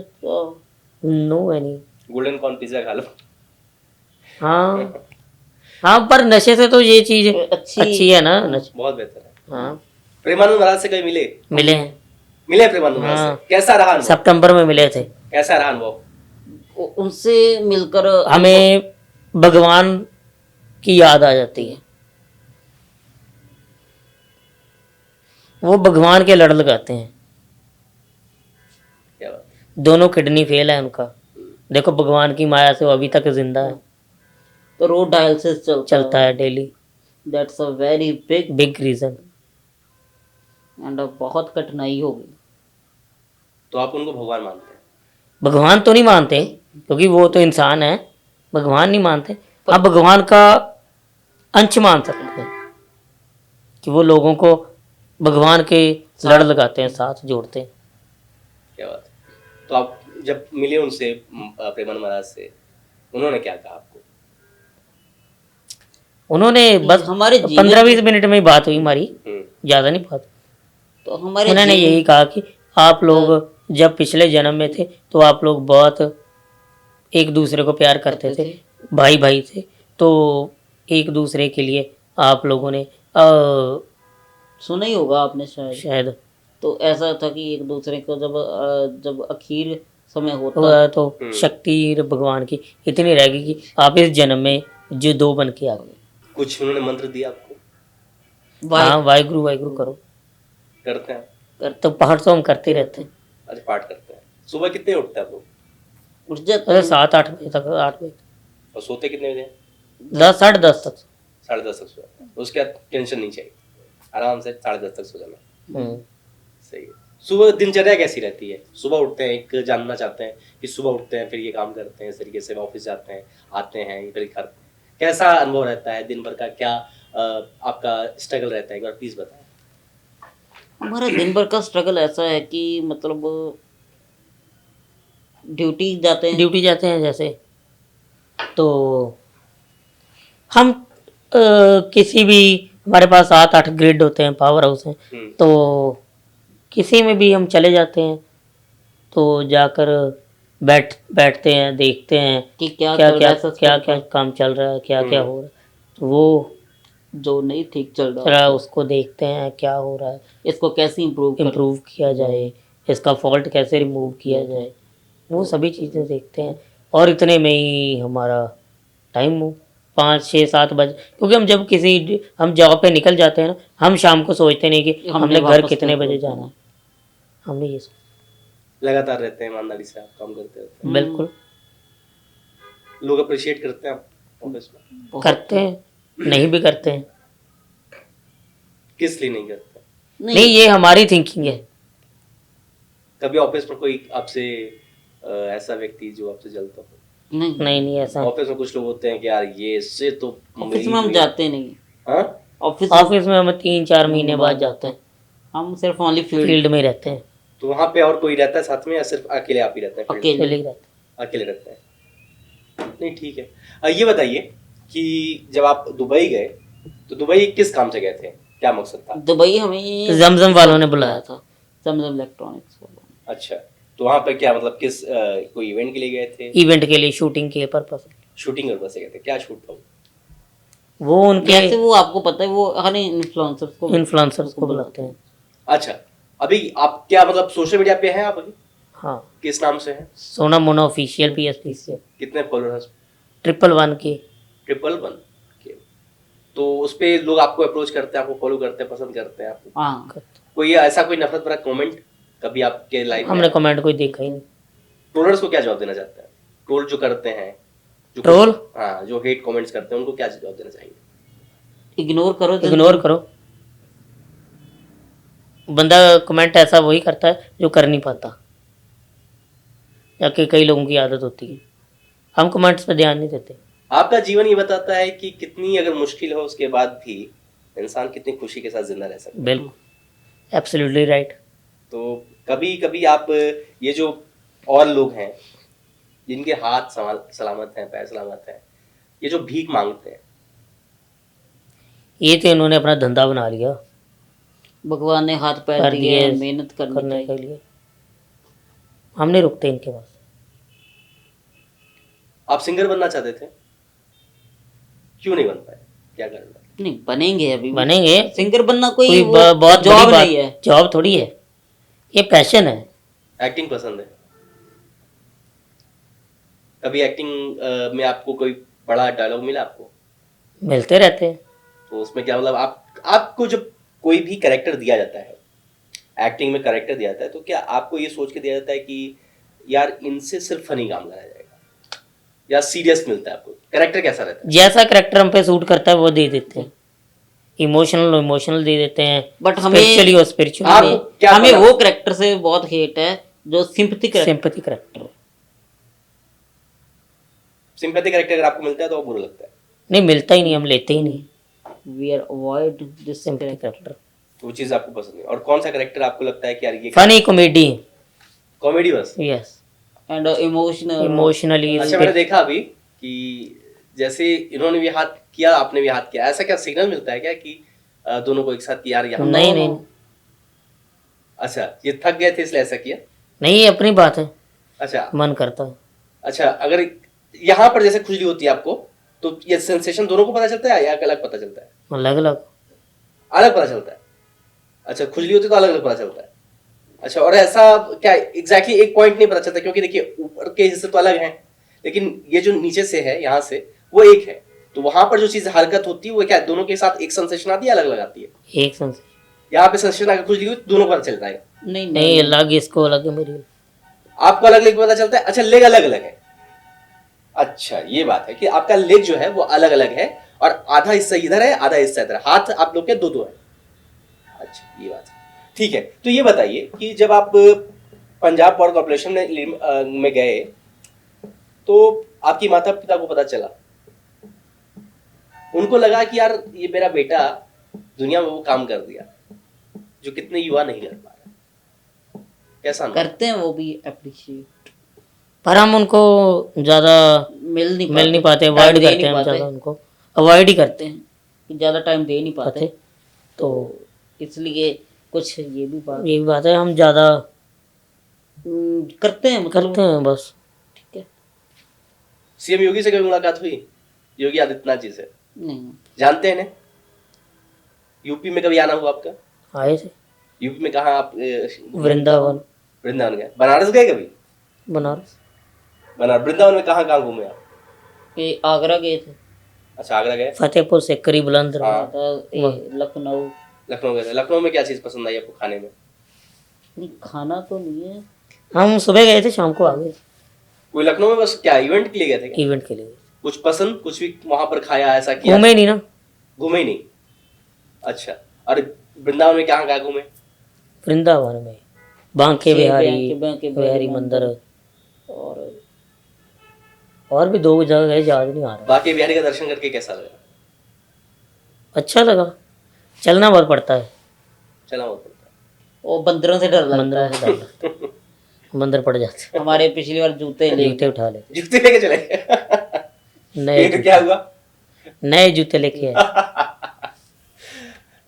[SPEAKER 3] no any.
[SPEAKER 2] Golden corn pizza खा लो।
[SPEAKER 3] हाँ, पर नशे से तो ये चीज अच्छी है ना,
[SPEAKER 2] बहुत बेहतर है।
[SPEAKER 3] हाँ।
[SPEAKER 2] प्रेमानंद महाराज से कभी मिले
[SPEAKER 3] हैं
[SPEAKER 2] प्रेमानंद महाराज से? कैसा रहा अनुभव?
[SPEAKER 3] सितंबर में मिले थे।
[SPEAKER 2] कैसा रहा अनुभव?
[SPEAKER 1] उनसे मिलकर
[SPEAKER 3] हमें भगवान की याद आ जाती है। वो भगवान के लड़ लगाते हैं।
[SPEAKER 2] क्या बात?
[SPEAKER 3] दोनों किडनी फेल है उनका, देखो भगवान की माया से वो अभी तक जिंदा है।
[SPEAKER 1] तो रोड डायलिसिस
[SPEAKER 3] चलता है daily.
[SPEAKER 1] That's a very
[SPEAKER 3] big reason,
[SPEAKER 1] and बहुत कठिनाई होगी।
[SPEAKER 2] तो आप उनको भगवान मानते हैं?
[SPEAKER 3] भगवान तो नहीं मानते, क्योंकि वो तो इंसान है, भगवान नहीं मानते। आप भगवान का अंश मान सकते हैं कि वो लोगों को भगवान के लड़ लगाते हैं, साथ जोड़ते हैं।
[SPEAKER 2] क्या बात है। तो आप जब मिले उनसे, प्रेमानंद महाराज से, उन्होंने क्या कहा आपको?
[SPEAKER 3] उन्होंने बस हमारे 15-20 मिनट में ही बात हुई हमारी, ज्यादा नहीं बात।
[SPEAKER 1] तो हमारे
[SPEAKER 3] उन्होंने यही कहा कि आप लोग जब पिछले जन्म में थे तो आप लोग बहुत एक दूसरे को प्यार करते थे, भाई भाई थे, तो एक दूसरे के लिए आप लोगों ने
[SPEAKER 1] सुना ही होगा आपने
[SPEAKER 3] शायद।
[SPEAKER 1] तो ऐसा था कि एक दूसरे को जब आखिर समय होता
[SPEAKER 3] तो शक्ति भगवान की इतनी रहेगी कि आप इस जन्म में जो 2 बन के आ गए।
[SPEAKER 2] कुछ उन्होंने मंत्र दिया आपको?
[SPEAKER 3] हाँ, वाहिगुरु वाहिगुरु करो।
[SPEAKER 2] करते हैं?
[SPEAKER 3] तो पाठ तो हम करते रहते हैं।
[SPEAKER 2] अच्छा, पाठ करते हैं। सुबह कितने उठते हैं आप लोग?
[SPEAKER 1] उठ जाते
[SPEAKER 3] अरे
[SPEAKER 1] हैं।
[SPEAKER 3] 7-8 बजे तक, 8 बजे,
[SPEAKER 2] और सोते कितने बजे हैं?
[SPEAKER 3] 10 साढ़े 10 तक।
[SPEAKER 2] 10:30 तक सो जाते हैं। उसके बाद टेंशन नहीं चाहिए, आराम से 10:30 तक सो जाना। सही है। सुबह दिनचर्या कैसी रहती है? सुबह उठते हैं, एक जानना चाहते हैं कि सुबह उठते हैं, फिर ये काम करते हैं, इस तरीके से ऑफिस जाते हैं, आते हैं, फिर घर, कैसा अनुभव रहता है दिन भर का? क्या आपका स्ट्रगल रहता है, एक बार प्लीज बताएं।
[SPEAKER 1] हमारा दिन भर का स्ट्रगल ऐसा है कि मतलब ड्यूटी जाते हैं
[SPEAKER 3] जैसे, तो हम किसी भी, हमारे पास 7-8 ग्रिड होते हैं, पावर हाउस हैं, तो किसी में भी हम चले जाते हैं, तो जाकर बैठते हैं, देखते हैं
[SPEAKER 1] कि क्या
[SPEAKER 3] क्या
[SPEAKER 1] चल
[SPEAKER 3] क्या
[SPEAKER 1] रहा है
[SPEAKER 3] क्या क्या काम चल रहा है, क्या क्या हो रहा है, तो वो
[SPEAKER 1] जो नहीं ठीक चल
[SPEAKER 3] रहा
[SPEAKER 1] रहा
[SPEAKER 3] है
[SPEAKER 1] है
[SPEAKER 3] उसको देखते हैं क्या हो रहा है,
[SPEAKER 1] इसको कैसे
[SPEAKER 3] इम्प्रूव किया जाए, इसका फॉल्ट कैसे रिमूव किया जाए, वो सभी चीज़ें देखते हैं। और इतने में ही हमारा टाइम हो 5-6-7 बजे, क्योंकि हम जॉब पे निकल जाते हैं ना, हम शाम को सोचते नहीं कि हमने घर कितने बजे जाना है, हमने ये
[SPEAKER 2] लगातार रहते हैं, ईमानदारी से आप काम करते रहते हैं।
[SPEAKER 3] बिल्कुल
[SPEAKER 2] लोग अप्रिशिएट करते हैं आप ऑफिस में?
[SPEAKER 3] करते हैं, नहीं भी करते हैं।
[SPEAKER 2] किस लिए नहीं करते?
[SPEAKER 3] नहीं, ये हमारी थिंकिंग है।
[SPEAKER 2] कभी ऑफिस में कोई आपसे ऐसा व्यक्ति जो आपसे जलता हो?
[SPEAKER 3] नहीं ऐसा
[SPEAKER 2] ऑफिस में कुछ लोग होते हैं कि यार ये इससे तो
[SPEAKER 1] ऑफिस में हम जाते नहीं।
[SPEAKER 2] हाँ?
[SPEAKER 3] ऑफिस में हम 3-4 महीने बाद जाते हैं,
[SPEAKER 1] हम सिर्फ ओनली
[SPEAKER 3] फील्ड में रहते हैं।
[SPEAKER 2] तो वहाँ पे और कोई रहता है साथ में या सिर्फ अकेले आप ही रहते हैं?
[SPEAKER 1] अकेले
[SPEAKER 3] ही रहते हैं।
[SPEAKER 2] अकेले रहते हैं। नहीं, ठीक है। ये बताइए कि जब आप दुबई गए तो दुबई किस काम से गए थे, क्या मकसद था?
[SPEAKER 1] दुबई हमें
[SPEAKER 3] जमजम वालों ने बुलाया था।
[SPEAKER 1] जमजम इलेक्ट्रॉनिक्स वालों ने।
[SPEAKER 2] अच्छा, तो वहाँ पे क्या मतलब किस कोई इवेंट के लिए गए थे?
[SPEAKER 3] इवेंट के लिए, शूटिंग के पर्पस।
[SPEAKER 2] शूटिंग पर्पस से गए थे? क्या शूट था
[SPEAKER 3] वो उनके,
[SPEAKER 1] जैसे वो आपको पता है, वो हर
[SPEAKER 3] इन्फ्लुएंसर्स को बुलाते हैं।
[SPEAKER 2] अच्छा, अभी आप क्या मतलब सोशल मीडिया पे हैं आप अभी?
[SPEAKER 3] हाँ,
[SPEAKER 2] किस नाम से हैं?
[SPEAKER 3] सोना मोना ऑफिशियल PSP से।
[SPEAKER 2] कितने फॉलोअर्स?
[SPEAKER 3] 111 के।
[SPEAKER 2] 111 के। तो उस पे लोग आपको अप्रोच करते हैं, आपको फॉलो करते हैं, पसंद करते हैं आपको?
[SPEAKER 1] हाँ।
[SPEAKER 2] कोई ऐसा कोई नफरत भरा कमेंट कभी आपके लाइफ में?
[SPEAKER 3] हमने कमेंट कोई देखा ही नहीं।
[SPEAKER 2] ट्रोलर्स को क्या जवाब देना चाहते हैं? ट्रोल जो करते हैं, जो
[SPEAKER 3] ट्रोल,
[SPEAKER 2] हाँ, जो हेट कमेंट्स करते हैं, उनको क्या जवाब देना चाहेंगे?
[SPEAKER 1] इग्नोर करो।
[SPEAKER 3] बंदा कमेंट ऐसा वही करता है जो कर नहीं पाता, या कि कई लोगों की आदत होती है। हम कमेंट्स पे ध्यान नहीं देते।
[SPEAKER 2] आपका जीवन ये बताता है कि कितनी अगर मुश्किल हो उसके बाद भी इंसान कितनी खुशी के साथ जिंदा रह सकता है।
[SPEAKER 3] बिल्कुल, एब्सोल्युटली राइट।
[SPEAKER 2] तो कभी कभी आप ये जो और लोग हैं जिनके हाथ सलामत हैं, पैर सलामत हैं, ये जो भीख मांगते हैं,
[SPEAKER 3] ये तो इन्होंने अपना धंधा बना लिया,
[SPEAKER 1] भगवान ने हाथ पैर दिए, मेहनत करने
[SPEAKER 3] के लिए। हम नहीं रुकते इनके पास।
[SPEAKER 2] आप सिंगर बनना चाहते थे, क्यों नहीं बन पाए? क्या कारण है?
[SPEAKER 1] नहीं, बनेंगे, अभी
[SPEAKER 3] बनेंगे।
[SPEAKER 1] सिंगर बनना कोई
[SPEAKER 3] बहुत
[SPEAKER 1] जॉब नहीं है,
[SPEAKER 3] जॉब थोड़ी है, ये पैशन है।
[SPEAKER 2] एक्टिंग पसंद है? कभी एक्टिंग में आपको कोई बड़ा डायलॉग मिला आपको?
[SPEAKER 3] मिलते रहते हैं।
[SPEAKER 2] तो उसमें क्या मतलब आपको जब कोई भी कैरेक्टर दिया जाता है, एक्टिंग में कैरेक्टर दिया जाता है, तो क्या आपको ये सोच के दिया जाता है कि यार इनसे सिर्फ फनी काम कराया जाएगा, या सीरियस मिलता है आपको? कैरेक्टर कैसा रहता है?
[SPEAKER 3] जैसा कैरेक्टर हम पे सूट करता है वो दे देते हैं। इमोशनल दे देते हैं,
[SPEAKER 1] बट हमें
[SPEAKER 2] हमें
[SPEAKER 1] वो कैरेक्टर से बहुत हेट है जो सिंपैथी कैरेक्टर।
[SPEAKER 2] सिंपैथी कैरेक्टर अगर आपको मिलता है तो वो बुरा लगता है?
[SPEAKER 3] नहीं, मिलता ही नहीं, हम लेते ही नहीं।
[SPEAKER 1] We are avoid this sympathy character.
[SPEAKER 2] वो चीज आपको पसंद है। और कौन सा कैरेक्टर आपको लगता है कि यार ये
[SPEAKER 3] फनी कॉमेडी?
[SPEAKER 2] कॉमेडी बस?
[SPEAKER 3] यस।
[SPEAKER 1] And
[SPEAKER 3] emotionally.
[SPEAKER 2] अच्छा, मैंने देखा अभी कि जैसे इन्होंने भी हाथ किया, आपने भी हाथ किया, ऐसा क्या सिग्नल मिलता है क्या कि दोनों को एक साथ किया? यार
[SPEAKER 3] नहीं।
[SPEAKER 2] अच्छा, ये थक गए थे इसलिए ऐसा किया?
[SPEAKER 3] नहीं, ये अपनी बात है।
[SPEAKER 2] अच्छा,
[SPEAKER 3] मन करता है।
[SPEAKER 2] अच्छा, अगर यहाँ पर जैसे खुजली होती है आपको, तो ये सेंसेशन दोनों को पता चलता है या अलग पता चलता है? अलग पता चलता है। अच्छा, खुजली होती है तो अलग अलग पता चलता है। अच्छा, और ऐसा क्या एग्जैक्टली एक पॉइंट नहीं पता चलता? क्योंकि देखिए ऊपर के हिस्से तो अलग हैं, लेकिन ये जो नीचे से है, यहाँ से, वो एक है, तो वहां पर जो चीज हरकत होती है वो क्या दोनों के साथ एक सेंसेशन आती है, अलग अलग आती है?
[SPEAKER 3] एक सेंसेशन।
[SPEAKER 2] यहाँ पे संस्कृत अगर कुछ लिखी हुई दोनों को पता चलता है?
[SPEAKER 1] नहीं
[SPEAKER 3] नहीं, अलग इसको अलग है मेरी।
[SPEAKER 2] आपको अलग लेग पता चलता है? अच्छा, लेग अलग अलग है। अच्छा, ये बात है कि आपका लेग जो है वो अलग अलग है और आधा हिस्सा इधर है, आधा हिस्सा इधर है। हाथ आप लोग के दो दो है। अच्छा, ये बात है। ठीक है, तो ये बताइए कि जब आप पंजाब पावर कॉर्पोरेशन में गए तो आपकी माता पिता को पता चला, उनको लगा कि यार ये मेरा बेटा दुनिया में वो काम कर दिया जो कितने युवा नहीं कर पा रहे। कैसा अनुभव?
[SPEAKER 1] करते हैं वो भी अप्रिशिएट,
[SPEAKER 3] पर हम उनको ज्यादा
[SPEAKER 1] मिल
[SPEAKER 3] नहीं पाते,
[SPEAKER 1] time
[SPEAKER 3] अवॉइड
[SPEAKER 1] दे
[SPEAKER 3] करते
[SPEAKER 1] नहीं
[SPEAKER 3] हैं, हम
[SPEAKER 1] पाते।
[SPEAKER 3] ज्यादा उनको अवॉइड ही करते हैं
[SPEAKER 1] कि ज्यादा टाइम दे नहीं पाते,
[SPEAKER 3] पाते।
[SPEAKER 1] तो इसलिए कुछ ये भी बात
[SPEAKER 3] यही बात है, हम ज्यादा
[SPEAKER 1] करते हैं, मतलब
[SPEAKER 3] करते हैं बस।
[SPEAKER 1] ठीक है।
[SPEAKER 2] सीएम योगी से कभी मुलाकात हुई? योगी आदित्यनाथ जी से
[SPEAKER 1] नहीं,
[SPEAKER 2] जानते हैं ना? यूपी में कभी आना हुआ आपका?
[SPEAKER 3] आए थे
[SPEAKER 2] यूपी में कहाँ आप?
[SPEAKER 3] वृंदावन,
[SPEAKER 2] वृंदावन गए? बनारस गए कभी?
[SPEAKER 3] बनारस,
[SPEAKER 2] वृंदावन में कहाँ कहाँ घूमे आप?
[SPEAKER 1] ये आगरा गए थे,
[SPEAKER 2] अच्छा, आगरा गए।
[SPEAKER 3] फतेहपुर सीकरी, बुलंदशहर।
[SPEAKER 2] हाँ।
[SPEAKER 1] लखनऊ।
[SPEAKER 2] लखनऊ गए थे। लखनऊ में क्या चीज पसंद आई आपको खाने में?
[SPEAKER 1] नहीं, खाना तो नहीं है,
[SPEAKER 3] हम सुबह गए थे, शाम को आ गए
[SPEAKER 2] कोई लखनऊ में बस क्या इवेंट के लिए गए थे क्या?
[SPEAKER 3] इवेंट के लिए।
[SPEAKER 2] कुछ पसंद, कुछ भी वहां पर खाया, ऐसा किया?
[SPEAKER 3] घूमे नहीं ना,
[SPEAKER 2] घूमे ही नहीं। अच्छा, और वृंदावन में कहाँ कहाँ घूमे?
[SPEAKER 3] वृंदावन में बांके बिहारी,
[SPEAKER 1] बांके
[SPEAKER 3] बिहारी मंदिर,
[SPEAKER 1] और
[SPEAKER 3] और भी 2 जगह गए, याद नहीं आ रहा।
[SPEAKER 2] बाकी बिहारी का दर्शन करके कैसा लगा?
[SPEAKER 3] अच्छा लगा, चलना बहुत पड़ता है,
[SPEAKER 2] चला बहुत पड़ता
[SPEAKER 1] वो बंदरों से डर लगता
[SPEAKER 3] मंदिरों
[SPEAKER 1] है।
[SPEAKER 3] से डर लगता है, मंदिर पड़ जाते
[SPEAKER 1] हमारे पिछली बार जूते ले
[SPEAKER 3] जूते उठा ले,
[SPEAKER 2] है। जूते लेके चले गए।
[SPEAKER 3] नए
[SPEAKER 2] फिर क्या हुआ?
[SPEAKER 3] नए जूते लेके आए।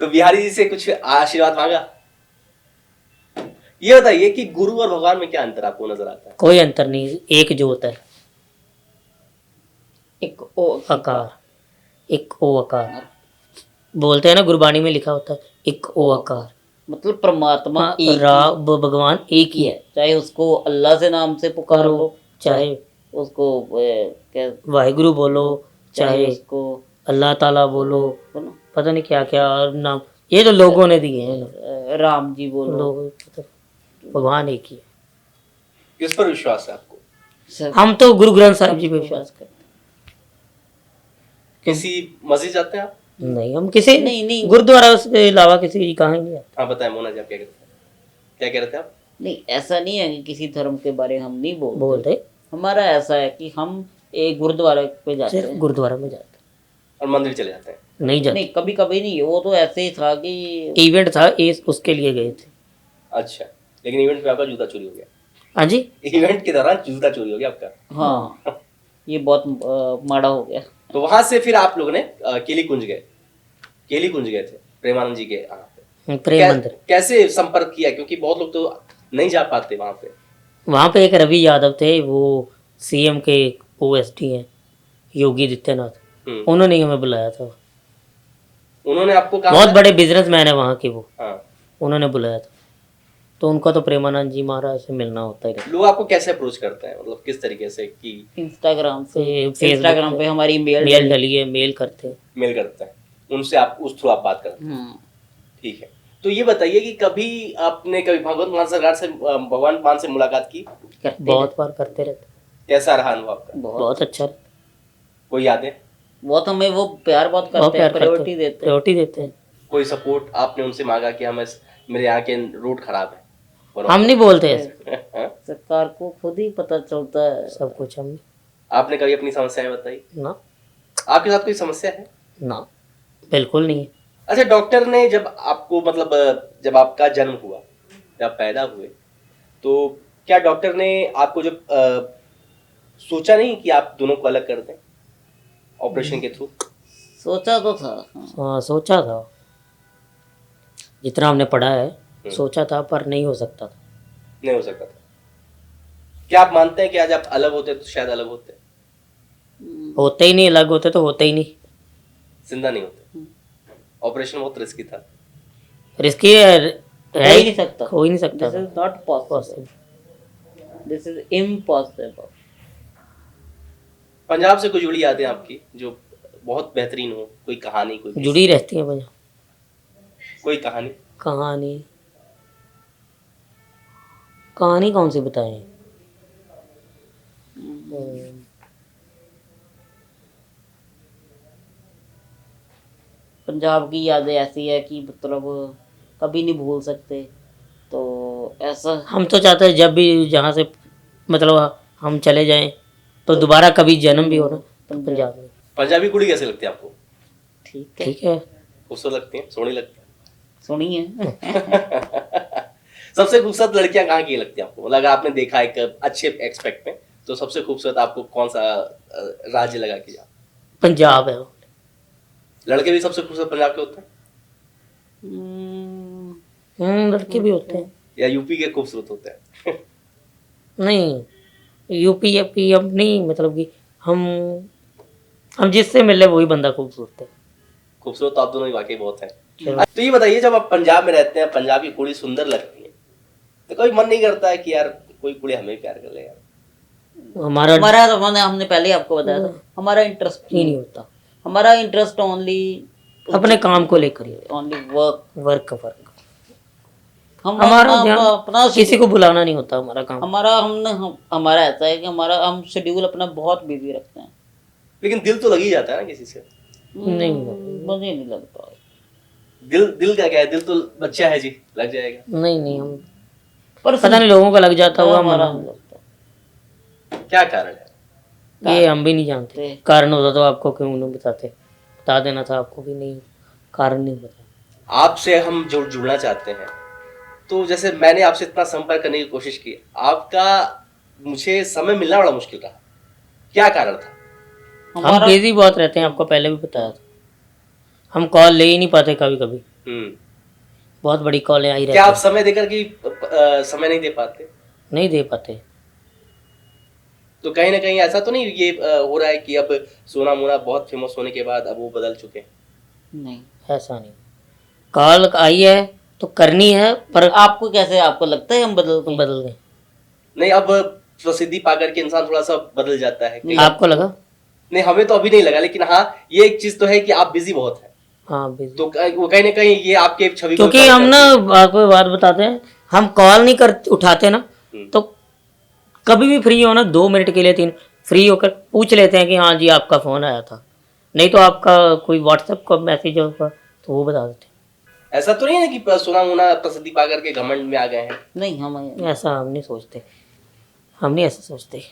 [SPEAKER 2] तो बिहारी जी से कुछ आशीर्वाद मांगा? ये बताइए कि गुरु और भगवान में क्या अंतर आपको नजर आता है?
[SPEAKER 3] कोई अंतर नहीं, एक जोत है,
[SPEAKER 1] एक ओ
[SPEAKER 3] आकार, एक ओ आकार बोलते हैं ना, गुरबाणी में लिखा होता है एक ओ आकार।
[SPEAKER 1] मतलब परमात्मा
[SPEAKER 3] हाँ,
[SPEAKER 1] एक
[SPEAKER 3] भगवान एक ही है,
[SPEAKER 1] चाहे उसको अल्लाह से नाम से पुकारो,
[SPEAKER 3] चाहे
[SPEAKER 1] उसको क्या
[SPEAKER 3] वाहिगुरु बोलो, चाहे
[SPEAKER 1] उसको
[SPEAKER 3] अल्लाह ताला बोलो,
[SPEAKER 1] है ना,
[SPEAKER 3] पता नहीं क्या क्या नाम, ये तो लोगों ने दिए हैं,
[SPEAKER 1] राम जी बोलो,
[SPEAKER 3] लोग, भगवान एक ही है।
[SPEAKER 2] किस पर विश्वास है आपको?
[SPEAKER 1] सब
[SPEAKER 3] हम तो गुरु ग्रंथ साहिब जी पे विश्वास करते
[SPEAKER 2] किसी मस्जिद जाते हैं आप?
[SPEAKER 3] हैं। नहीं, हम किसी
[SPEAKER 1] नहीं।
[SPEAKER 3] गुरुद्वारा उसके अलावा किसी कहाँ नहीं जाते।
[SPEAKER 2] हाँ, बताएं मोना जी, आप क्या कहते हैं? क्या कह रहे थे आप?
[SPEAKER 1] नहीं, ऐसा नहीं है कि किसी धर्म के बारे में हम नहीं बोलते।
[SPEAKER 3] बोलते
[SPEAKER 1] हमारा ऐसा है कि हम एक गुरुद्वारा पे जाते
[SPEAKER 3] सिर्फ
[SPEAKER 1] हैं।
[SPEAKER 3] गुरुद्वारा में जाते,
[SPEAKER 2] और मंदिर चले जाते हैं?
[SPEAKER 3] नहीं जाते।
[SPEAKER 1] नहीं, कभी कभी नहीं, वो तो ऐसे ही था कि
[SPEAKER 3] इवेंट था, उसके लिए गए थे।
[SPEAKER 2] अच्छा, लेकिन इवेंट पे आपका जूता चोरी हो गया?
[SPEAKER 3] हाँ जी,
[SPEAKER 2] इवेंट के दौरान जूता चोरी हो गया आपका?
[SPEAKER 1] हाँ, ये बहुत माड़ा हो गया।
[SPEAKER 2] तो वहां से फिर आप लोगों ने केली कुंज गए थे, प्रेमानंद जी के यहाँ पे।
[SPEAKER 3] प्रेम मंदिर।
[SPEAKER 2] कैसे संपर्क किया? क्योंकि बहुत लोग तो नहीं जा पाते वहां पे।
[SPEAKER 3] वहाँ पे एक रवि यादव थे, वो सीएम के ओएसडी हैं, योगी आदित्यनाथ, उन्होंने ही हमें बुलाया था।
[SPEAKER 2] उन्होंने आपको कहा?
[SPEAKER 3] बहुत बड़े बिजनेसमैन है वहाँ के वो,
[SPEAKER 2] हाँ।
[SPEAKER 3] उन्होंने बुलाया था। तो उनका तो प्रेमानंद जी महाराज से मिलना होता ही रहता
[SPEAKER 2] लोग आपको कैसे अप्रोच करते हैं, मतलब किस तरीके से? कि
[SPEAKER 1] इंस्टाग्राम से,
[SPEAKER 3] Facebook
[SPEAKER 1] इंस्टाग्राम पे हमारी
[SPEAKER 3] है। मेल डली है, मेल करते हैं।
[SPEAKER 2] मेल करते हैं उनसे, आप उस थ्रू आप बात करते हैं? ठीक है, तो ये बताइए कि कभी आपने कभी भगवंत मान सरकार से, भगवान मान से मुलाकात की?
[SPEAKER 3] बहुत बार करते रहते,
[SPEAKER 2] कैसा रहा अनुभव आपका?
[SPEAKER 3] बहुत अच्छा।
[SPEAKER 2] कोई यादें?
[SPEAKER 1] बहुत हमें वो प्यार बहुत
[SPEAKER 3] बहुत
[SPEAKER 1] करते हैं,
[SPEAKER 3] प्यार
[SPEAKER 1] प्रायोरिटी देते हैं।
[SPEAKER 3] प्रायोरिटी देते हैं।
[SPEAKER 2] कोई सपोर्ट आपने उनसे मांगा कि हमें, मेरे यहाँ के रूट खराब है?
[SPEAKER 3] हम नहीं बोलते ऐसे,
[SPEAKER 2] हाँ?
[SPEAKER 1] सरकार को खुद ही पता चलता है
[SPEAKER 3] सब कुछ हम
[SPEAKER 2] आपने कभी अपनी समस्याएं बताई?
[SPEAKER 3] ना,
[SPEAKER 2] आपके साथ कोई समस्या है?
[SPEAKER 3] ना, बिल्कुल नहीं है।
[SPEAKER 2] अच्छा, डॉक्टर ने जब आपको, मतलब जब आपका जन्म हुआ, जब पैदा हुए, तो क्या डॉक्टर ने आपको जब सोचा नहीं कि आप दोनों को अलग कर दें ऑपरेशन के थ्रू?
[SPEAKER 1] सोचा तो था।
[SPEAKER 3] हाँ, सोचा था, जितना हमने पढ़ा है सोचा था, पर नहीं हो सकता था।
[SPEAKER 2] नहीं हो सकता था। क्या आप मानते हैं कि आज आप अलग होते तो शायद अलग होते?
[SPEAKER 3] होते ही नहीं, अलग होते तो होते ही नहीं।
[SPEAKER 2] जिंदा नहीं होते? ऑपरेशन बहुत रिस्की था।
[SPEAKER 3] रिस्की है,
[SPEAKER 1] हो ही नहीं सकता,
[SPEAKER 3] हो ही नहीं सकता
[SPEAKER 1] this is not possible, this is impossible.
[SPEAKER 2] Punjab से कोई जुड़ी यादें आपकी जो बहुत बेहतरीन हो? कोई कहानी, कोई
[SPEAKER 3] जुड़ी रहती है भैया,
[SPEAKER 2] कोई कहानी?
[SPEAKER 3] कहानी कहानी कौन सी बताएं?
[SPEAKER 1] पंजाब की यादें ऐसी है कि मतलब कभी नहीं भूल सकते, तो ऐसा
[SPEAKER 3] हम तो चाहते हैं जब भी जहाँ से मतलब हम चले जाएं तो दोबारा कभी जन्म भी हो ना तो पंजाब में।
[SPEAKER 2] पंजाबी कुड़ी कैसे लगती है आपको?
[SPEAKER 1] ठीक है,
[SPEAKER 3] ठीक है।
[SPEAKER 2] खूबसूरत लगती है, सोहनी लगती
[SPEAKER 1] सुनिए।
[SPEAKER 2] है? सबसे खूबसूरत लड़कियां कहाँ की लगती है आपको? मतलब अगर आपने देखा एक अच्छे एक्सपेक्ट में, तो सबसे खूबसूरत आपको कौन सा राज्य लगा कि जा?
[SPEAKER 3] पंजाब है।
[SPEAKER 2] लड़के भी सबसे खूबसूरत पंजाब के होते हैं
[SPEAKER 3] लड़के भी होते हैं।
[SPEAKER 2] या यूपी के खूबसूरत होते हैं?
[SPEAKER 3] नहीं, यूपी एपी अब नहीं, मतलब कि हम जिससे मिले वही बंदा खूबसूरत है।
[SPEAKER 2] खूबसूरत तो आप दोनों ही वाकई बहुत हैं। तो ये बताइए, जब आप पंजाब में रहते हैं, पंजाब की कुड़ी सुंदर लगती है, तो कोई मन नहीं करता है कि यार कोई कुड़ी हमें भी प्यार कर ले यार?
[SPEAKER 3] हमारा
[SPEAKER 1] हमारा तो हमने पहले ही आपको बताया था, हमारा इंटरेस्ट
[SPEAKER 3] ही नहीं होता,
[SPEAKER 1] हमारा इंटरेस्ट ओनली
[SPEAKER 3] अपने काम को लेकर ही,
[SPEAKER 1] ओनली वर्क।
[SPEAKER 3] वर्क
[SPEAKER 1] हम
[SPEAKER 3] हमारा
[SPEAKER 1] अपना
[SPEAKER 3] ध्यान
[SPEAKER 1] अपना
[SPEAKER 3] किसी को बुलाना नहीं होता। हमारा काम
[SPEAKER 1] हमारा ऐसा है कि हम शेड्यूल अपना बहुत बिजी रखते हैं।
[SPEAKER 2] लेकिन दिल तो लग ही जाता है ना किसी से।
[SPEAKER 3] नहीं,
[SPEAKER 1] मुझे नहीं लगता।
[SPEAKER 2] दिल का क्या है? दिल तो बच्चा है जी, लग जाएगा।
[SPEAKER 3] नहीं हम
[SPEAKER 1] पर
[SPEAKER 3] पता नहीं लोगों का लग जाता होगा,
[SPEAKER 1] हमारा
[SPEAKER 3] मना
[SPEAKER 1] नहीं लगता।
[SPEAKER 2] क्या कारण है?
[SPEAKER 3] ये हम भी नहीं जानते। कारण होता तो आपको क्यों नहीं बताते, बता देना था आपको भी। नहीं, कारण नहीं बता।
[SPEAKER 2] आपसे हम जुड़ना चाहते हैं, तो जैसे मैंने आपसे इतना संपर्क करने की कोशिश की, आपका मुझे समय मिलना बड़ा मुश्किल रहा। क्या कारण था?
[SPEAKER 3] हम बिजी बहुत रहते हैं, आपको पहले भी बताया था। हम कॉल ले ही नहीं पाते कभी कभी, बहुत बड़ी कॉलें आई रहती
[SPEAKER 2] क्या आप
[SPEAKER 3] हैं।
[SPEAKER 2] समय देकर कि समय नहीं दे पाते?
[SPEAKER 3] नहीं दे पाते।
[SPEAKER 2] तो कहीं ना कहीं ऐसा तो नहीं ये हो रहा है कि अब सोना मोना बहुत फेमस होने के बाद अब वो बदल चुके हैं?
[SPEAKER 1] नहीं,
[SPEAKER 3] ऐसा नहीं, कॉल आई है तो करनी है, पर
[SPEAKER 1] आपको कैसे आपको लगता है हम
[SPEAKER 3] बदल गए?
[SPEAKER 2] नहीं, अब प्रसिद्धि पाकर के इंसान थोड़ा सा बदल जाता है कहीं।
[SPEAKER 3] आपको लगा?
[SPEAKER 2] नहीं, हमें तो अभी नहीं लगा, लेकिन हाँ ये एक चीज तो है कि आप बिजी बहुत हैं।
[SPEAKER 3] हाँ busy।
[SPEAKER 2] तो वो कहीं ना कहीं ये आपके छवि को
[SPEAKER 3] क्योंकि हम ना आपको बात बताते हैं, हम कॉल नहीं कर उठाते ना, तो कभी भी फ्री हो ना 2 मिनट के लिए 3 फ्री होकर पूछ लेते हैं कि हाँ जी आपका फोन आया था, नहीं तो आपका कोई व्हाट्सएप का मैसेज होगा तो वो बता देते हैं।
[SPEAKER 2] ऐसा तो नहीं है कि सोना मोना प्रसिद्धि पाकर के घमंड में आ गए हैं?
[SPEAKER 1] नहीं, हम
[SPEAKER 3] ऐसा हम नहीं सोचते, हम नहीं ऐसा सोचते।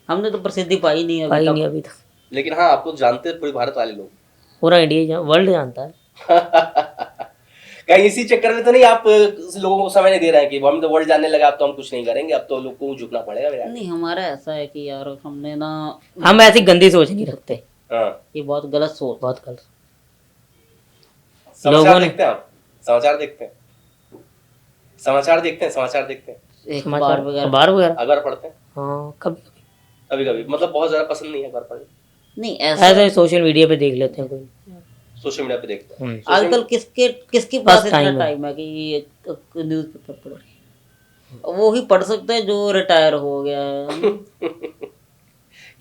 [SPEAKER 1] हमने तो प्रसिद्धि पाई नहीं
[SPEAKER 3] पाई
[SPEAKER 1] अभी
[SPEAKER 3] नहीं
[SPEAKER 1] तक।
[SPEAKER 3] अभी तक।
[SPEAKER 2] लेकिन हाँ, आपको जानते हैं पूरे भारत वाले लोग।
[SPEAKER 3] पूरा इंडिया वर्ल्ड जानता है।
[SPEAKER 2] कहीं इसी चक्कर में तो नहीं आप लोगों को समय नहीं दे रहे हैं कि हम तो वर्ल्ड जानने लगा, अब तो हम कुछ नहीं करेंगे, अब तो लोगों को झुकना पड़ेगा मेरा?
[SPEAKER 1] नहीं, हमारा ऐसा है कि यार हमने ना,
[SPEAKER 3] हम ऐसी गंदी सोच नहीं रखते।
[SPEAKER 2] हाँ।
[SPEAKER 1] ये बहुत गलत सोच।
[SPEAKER 3] बहुत गलत।
[SPEAKER 2] समाचार
[SPEAKER 3] लोगों ने
[SPEAKER 2] देखते हैं आप? समाचार देखते हैं? समाचार देखते हैं? समाचार देखते हैं?
[SPEAKER 1] अखबार वगैरह
[SPEAKER 3] अखबार वगैरह
[SPEAKER 2] अखबार पढ़ते हैं?
[SPEAKER 3] हाँ कभी
[SPEAKER 2] कभी कभी, मतलब बहुत ज्यादा पसंद नहीं है अखबार पढ़ना।
[SPEAKER 1] नहीं, ऐसा
[SPEAKER 3] ऐसे सोशल मीडिया पे देख लेते हैं कोई।
[SPEAKER 2] सोशल मीडिया पे देखते हैं।
[SPEAKER 1] आजकल किसके पास
[SPEAKER 3] बस
[SPEAKER 1] इतना
[SPEAKER 3] time है।
[SPEAKER 1] टाइम है कि ये न्यूज़पेपर पढ़े? वो ही पढ़ सकते हैं जो रिटायर हो गया है।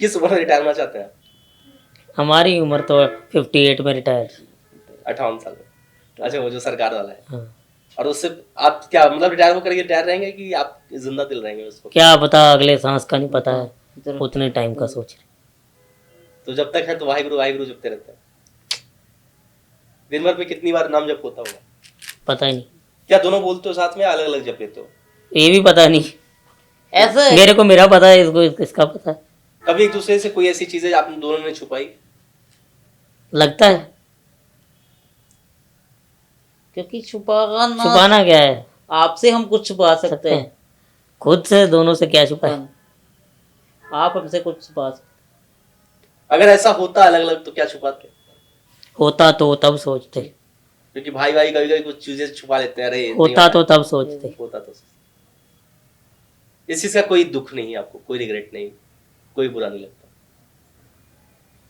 [SPEAKER 2] किस उम्र में रिटायर होना चाहते हैं?
[SPEAKER 3] हमारी उम्र तो 58 में रिटायर।
[SPEAKER 2] 58 साल में? अच्छा, वो जो सरकार वाला है।
[SPEAKER 3] हाँ।
[SPEAKER 2] और उससे आप क्या मतलब रिटायर होकर रिटायर रहेंगे कि आप जिंदा दिल रहेंगे उसको?
[SPEAKER 3] क्या पता, अगले सांस का नहीं पता है, उतने टाइम का सोच रहे।
[SPEAKER 2] तो जब तक है तो वाहिगुरु वाहिगुरु जपते रहते हैं। दिन भर में कितनी बार नाम जप होता होगा?
[SPEAKER 3] पता ही नहीं।
[SPEAKER 2] क्या दोनों बोलते हो साथ में, अलग अलग जप लेते हो?
[SPEAKER 3] ये भी पता नहीं।
[SPEAKER 1] ऐसा है।
[SPEAKER 3] मेरे को मेरा पता है, इसको इसका पता है।
[SPEAKER 2] कभी एक दूसरे से कोई ऐसी चीजें आप दोनों ने छुपाई?
[SPEAKER 3] लगता है।
[SPEAKER 1] क्योंकि
[SPEAKER 3] छुपाना क्या है?
[SPEAKER 1] आपसे हम कुछ छुपा सकते हैं,
[SPEAKER 3] खुद से दोनों से क्या छुपाए?
[SPEAKER 1] आप हमसे कुछ छुपा सकते।
[SPEAKER 2] अगर ऐसा होता अलग अलग तो क्या छुपाते?
[SPEAKER 3] होता तो तब सोचते,
[SPEAKER 2] क्योंकि भाई भाई कभी कभी कुछ चीजें छुपा लेते हैं। अरे
[SPEAKER 3] होता तो तब सोचते।
[SPEAKER 2] होता तो इस चीज का कोई दुख नहीं, आपको कोई रिग्रेट नहीं, कोई बुरा नहीं लगता?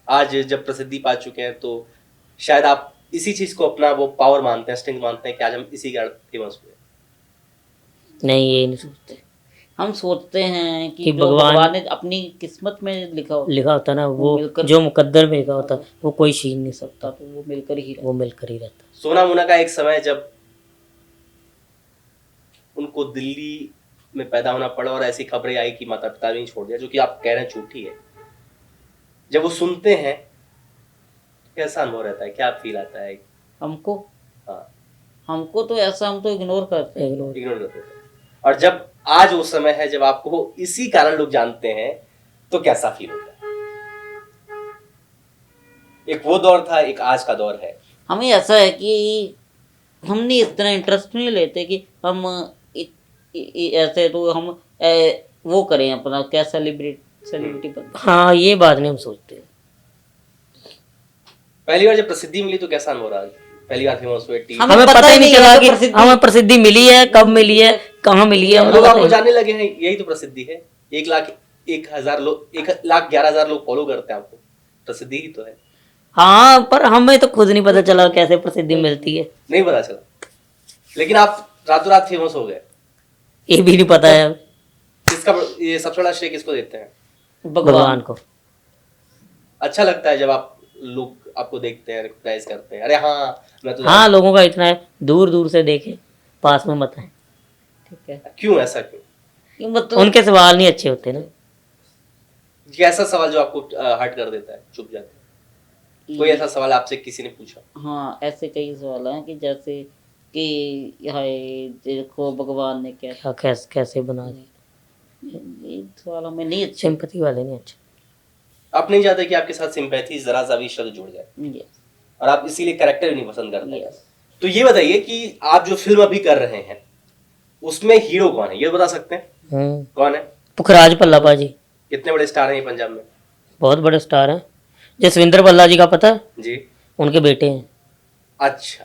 [SPEAKER 2] आज जब प्रसिद्धि पा चुके हैं तो शायद आप इसी चीज को अपना वो पावर मानते हैं, स्ट्रेंथ मानते हैं कि आज हम इसी कारण फेमस हुए?
[SPEAKER 3] नहीं, ये नहीं सोचते।
[SPEAKER 1] हम सोचते हैं कि
[SPEAKER 3] कि
[SPEAKER 1] जो
[SPEAKER 3] भगवान
[SPEAKER 1] भगवान ने अपनी किस्मत में लिखा
[SPEAKER 3] होता ना, वो
[SPEAKER 1] मिलकर-
[SPEAKER 3] जो मुकद्दर में लिखा होता वो कोई छीन नहीं सकता,
[SPEAKER 1] तो वो मिलकर ही
[SPEAKER 3] वो मिलकर ही रहता।
[SPEAKER 2] सोना मोना का एक समय जब उनको दिल्ली में पैदा होना पड़ा और ऐसी खबरें आई कि माता पिता ने छोड़ दिया, जो कि आप कह रहे हैं झूठी है, जब वो सुनते हैं कैसा अनुभव रहता है, क्या फील आता है?
[SPEAKER 1] हमको
[SPEAKER 2] हाँ,
[SPEAKER 1] हमको तो ऐसा, हम तो इग्नोर करते हैं।
[SPEAKER 2] इग्नोर करते थे। और जब आज वो समय है जब आपको इसी कारण लोग जानते हैं, तो कैसा फील होता है? एक वो दौर था, एक आज का दौर है।
[SPEAKER 1] हमें ऐसा है कि हमने इतना इंटरेस्ट नहीं लेते कि हम ऐसे तो हम वो करें अपना क्या सेलिब्रिटी बन।
[SPEAKER 3] हाँ, ये बात नहीं हम सोचते।
[SPEAKER 2] पहली बार जब प्रसिद्धि मिली तो कैसा अनुभव रहा? पहली बार फेमस हुए, टीवी
[SPEAKER 3] हमें पता ही नहीं चला कि हमें प्रसिद्धि मिली है, कब मिली है, कहाँ मिली है।
[SPEAKER 2] लोग आपको जानने लगे हैं, यही तो प्रसिद्धि है। 1,01,000 लोग, 1,11,000 लोग फॉलो करते हैं आपको, प्रसिद्धि ही तो है।
[SPEAKER 3] हाँ, पर हमें तो खुद नहीं पता चला कैसे प्रसिद्धि मिलती है।
[SPEAKER 2] नहीं पता चला, लेकिन आप रातों रात फेमस हो गए,
[SPEAKER 3] ये भी नहीं पता है।
[SPEAKER 2] इसका ये सबसे बड़ा श्रेय किसको देते हैं?
[SPEAKER 3] भगवान को।
[SPEAKER 2] अच्छा लगता है जब आप लोग आपको देखते हैं, रिकॉग्नाइज करते हैं, अरे हाँ मैं तो
[SPEAKER 3] हाँ, लोगों का इतना है, दूर दूर से देखे, पास में मत आए।
[SPEAKER 1] ठीक है,
[SPEAKER 2] क्यों ऐसा क्यों?
[SPEAKER 1] ये मतलब
[SPEAKER 3] उनके सवाल नहीं अच्छे होते ना।
[SPEAKER 2] ये ऐसा सवाल जो आपको हर्ट कर देता है, चुप जाते हैं? कोई ऐसा सवाल आपसे किसी ने पूछा?
[SPEAKER 1] हाँ, ऐसे कई सवाल हैं कि जैसे कि हाय देखो भगवान ने क्या,
[SPEAKER 3] क्या कैसे बना दिया।
[SPEAKER 1] ये सवाल हमें नहीं अच्छे।
[SPEAKER 3] सिंपैथी वाले नहीं अच्छे।
[SPEAKER 2] आप नहीं चाहते कि आपके साथ सिंपैथी जरा सा भी शब्द जुड़ जाए,
[SPEAKER 1] यस
[SPEAKER 2] और आप इसीलिए कैरेक्टर भी नहीं पसंद करते।
[SPEAKER 1] यस।
[SPEAKER 2] तो ये बताइए कि आप जो फिल्म अभी कर रहे हैं उसमें हीरो कौन है, ये बता सकते हैं? कौन है?
[SPEAKER 3] पुखराज पल्लापा जी।
[SPEAKER 2] कितने बड़े स्टार हैं ये पंजाब में?
[SPEAKER 3] बहुत बड़े स्टार हैं। जसविंदर भल्ला जी का पता है?
[SPEAKER 2] जी,
[SPEAKER 3] उनके बेटे हैं।
[SPEAKER 2] अच्छा।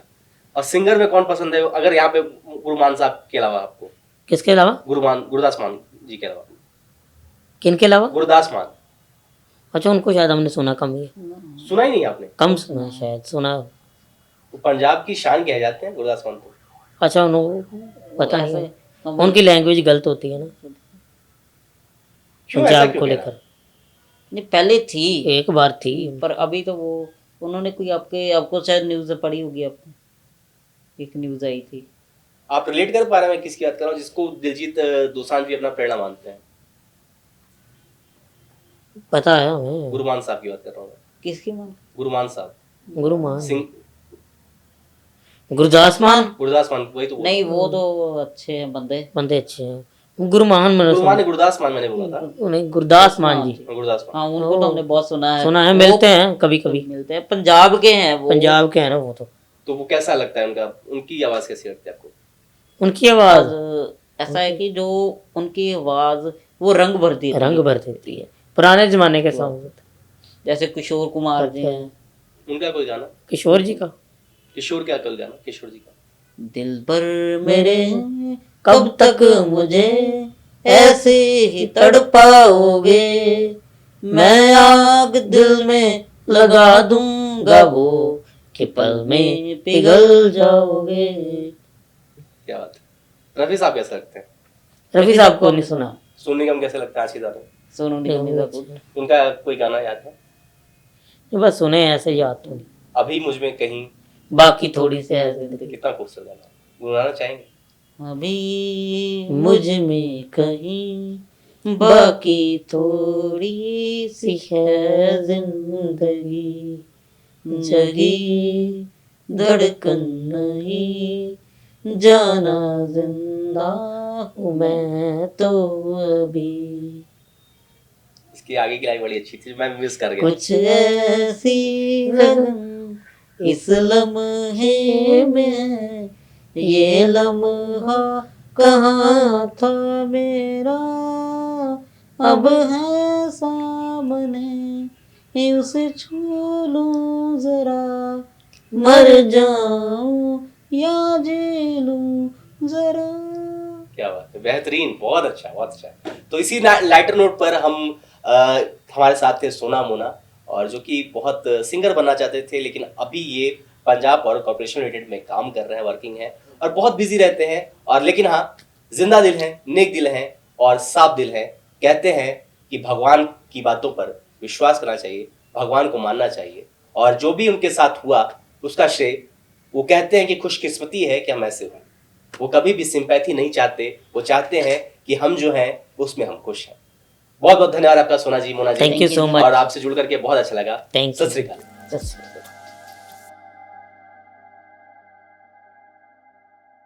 [SPEAKER 2] और सिंगर में कौन पसंद है अगर यहाँ पे गुरुमान साहब के अलावा आपको?
[SPEAKER 3] किसके अलावा?
[SPEAKER 2] गुरदास मान जी के अलावा?
[SPEAKER 3] किन के अलावा?
[SPEAKER 2] गुरदास मान।
[SPEAKER 3] अच्छा, उनको शायद हमने सुना कम ही है।
[SPEAKER 2] सुना ही नहीं आपने?
[SPEAKER 3] कम सुना है शायद, सुना।
[SPEAKER 2] वो पंजाब की शान कहे जाते हैं गुरदास मान को।
[SPEAKER 3] अच्छा, उनको पता नहीं है।
[SPEAKER 1] हम
[SPEAKER 3] उनकी लैंग्वेज गलत होती है ना
[SPEAKER 2] क्यों, ऐसा
[SPEAKER 3] पंजाब
[SPEAKER 2] क्यों
[SPEAKER 3] को
[SPEAKER 2] कह रहा है?
[SPEAKER 3] लेकर।
[SPEAKER 1] नहीं, पहले थी,
[SPEAKER 3] एक बार थी,
[SPEAKER 1] पर अभी तो वो उन्होंने कोई आपको शायद न्यूज़ पढ़ी होगी आपने, एक न्यूज़ आई थी।
[SPEAKER 2] आप रिलेट कर पा रहे हैं मैं किसकी बात कर रहा हूँ, जिसको दिलजीत दोसांझ भी अपना प्रेरणा मानते हैं?
[SPEAKER 3] पता है हमें।
[SPEAKER 2] गुरुमान साहब की बात कर रहा हूँ मैं।
[SPEAKER 1] किसकी मान?
[SPEAKER 2] गुरुमान साहब,
[SPEAKER 3] गुरुमान
[SPEAKER 2] सिंह,
[SPEAKER 3] गुरदास मान।
[SPEAKER 2] गुरदास मान, वही तो बोल
[SPEAKER 1] नहीं, वो तो अच्छे हैं बंदे।
[SPEAKER 3] बंदे अच्छे हैं। गुरुमान मैंने
[SPEAKER 2] गुरुमान ने
[SPEAKER 3] सुना।
[SPEAKER 2] गुरदास मान मैंने बोला था।
[SPEAKER 3] नहीं, गुरदास मान जी।
[SPEAKER 2] गुरदास मान।
[SPEAKER 1] हाँ, उनको तो हमने बहुत सुना है।
[SPEAKER 3] सुना है,
[SPEAKER 1] वो
[SPEAKER 3] मिलते हैं कभी कभी।
[SPEAKER 1] मिलते हैं, पंजाब के हैं वो।
[SPEAKER 3] पंजाब के हैं ना वो तो
[SPEAKER 2] वो कैसा लगता है उनका, उनकी आवाज कैसी लगती है आपको?
[SPEAKER 3] उनकी आवाज
[SPEAKER 1] ऐसा है कि जो उनकी आवाज वो रंग भर देती है।
[SPEAKER 3] रंग भर देती है, पुराने जमाने के सॉन्ग।
[SPEAKER 1] जैसे किशोर कुमार जी हैं।
[SPEAKER 2] उनका कोई गाना?
[SPEAKER 3] किशोर जी का?
[SPEAKER 2] किशोर क्या कोई गाना किशोर जी का?
[SPEAKER 1] दिल पर मेरे कब तक मुझे ऐसे ही तड़पाओगे, मैं आग दिल में लगा दूंगा वो कि पल में पिघल जाओगे।
[SPEAKER 2] क्या बात है। रफी साहब कैसे लगते हैं?
[SPEAKER 3] रफी साहब को नहीं सुना।
[SPEAKER 2] सोनू निगम कैसे लगता है आज के दौर में?
[SPEAKER 1] सोनू निगम
[SPEAKER 2] उनका कोई गाना याद है?
[SPEAKER 3] ये बस सुने ऐसे याद तो नहीं।
[SPEAKER 2] अभी मुझ में कहीं,
[SPEAKER 3] बाकी थोड़ी से ऐसे।
[SPEAKER 2] कितना खूबसूरत गाना, गुनगुनाना चाहेंगे?
[SPEAKER 1] अभी मुझ में कहीं बाकी थोड़ी सी है जिंदगी, जगी धड़कन नहीं, जाना जिंदा हूँ मैं तो अभी।
[SPEAKER 2] इसकी आगे की लाइन बड़ी अच्छी थी, मैं मिस कर गया।
[SPEAKER 1] कुछ ऐसी लगन इस लम्हे में, ये लम्हा कहाँ था मेरा, अब है सामने उसे छू लूं जरा, मर जाऊं या जी लूं जरा।
[SPEAKER 2] क्या बात है, बेहतरीन, बहुत अच्छा बहुत अच्छा। तो इसी लाइटर नोट पर हम हमारे साथ थे सोना मोना, और जो कि बहुत सिंगर बनना चाहते थे, लेकिन अभी ये पंजाब पावर कॉर्पोरेशन लिमिटेड में काम कर रहे हैं, वर्किंग है और बहुत बिजी रहते हैं। और लेकिन हाँ, जिंदा दिल है, नेक दिल है और साफ दिल है। कहते हैं कि भगवान की बातों पर विश्वास करना चाहिए, भगवान को मानना चाहिए, और जो भी उनके साथ हुआ उसका श्रेय वो कहते हैं कि खुशकिस्मती है कि हम ऐसे हुए। वो कभी भी सिंपैथी नहीं चाहते, वो चाहते हैं कि हम जो हैं उसमें हम खुश हैं। बहुत बहुत धन्यवाद आपका Sona ji, Mona ji.
[SPEAKER 3] Thank you so much.
[SPEAKER 2] और आपसे जुड़ करके बहुत अच्छा लगा।
[SPEAKER 3] Thank you.
[SPEAKER 2] सत श्री अकाल।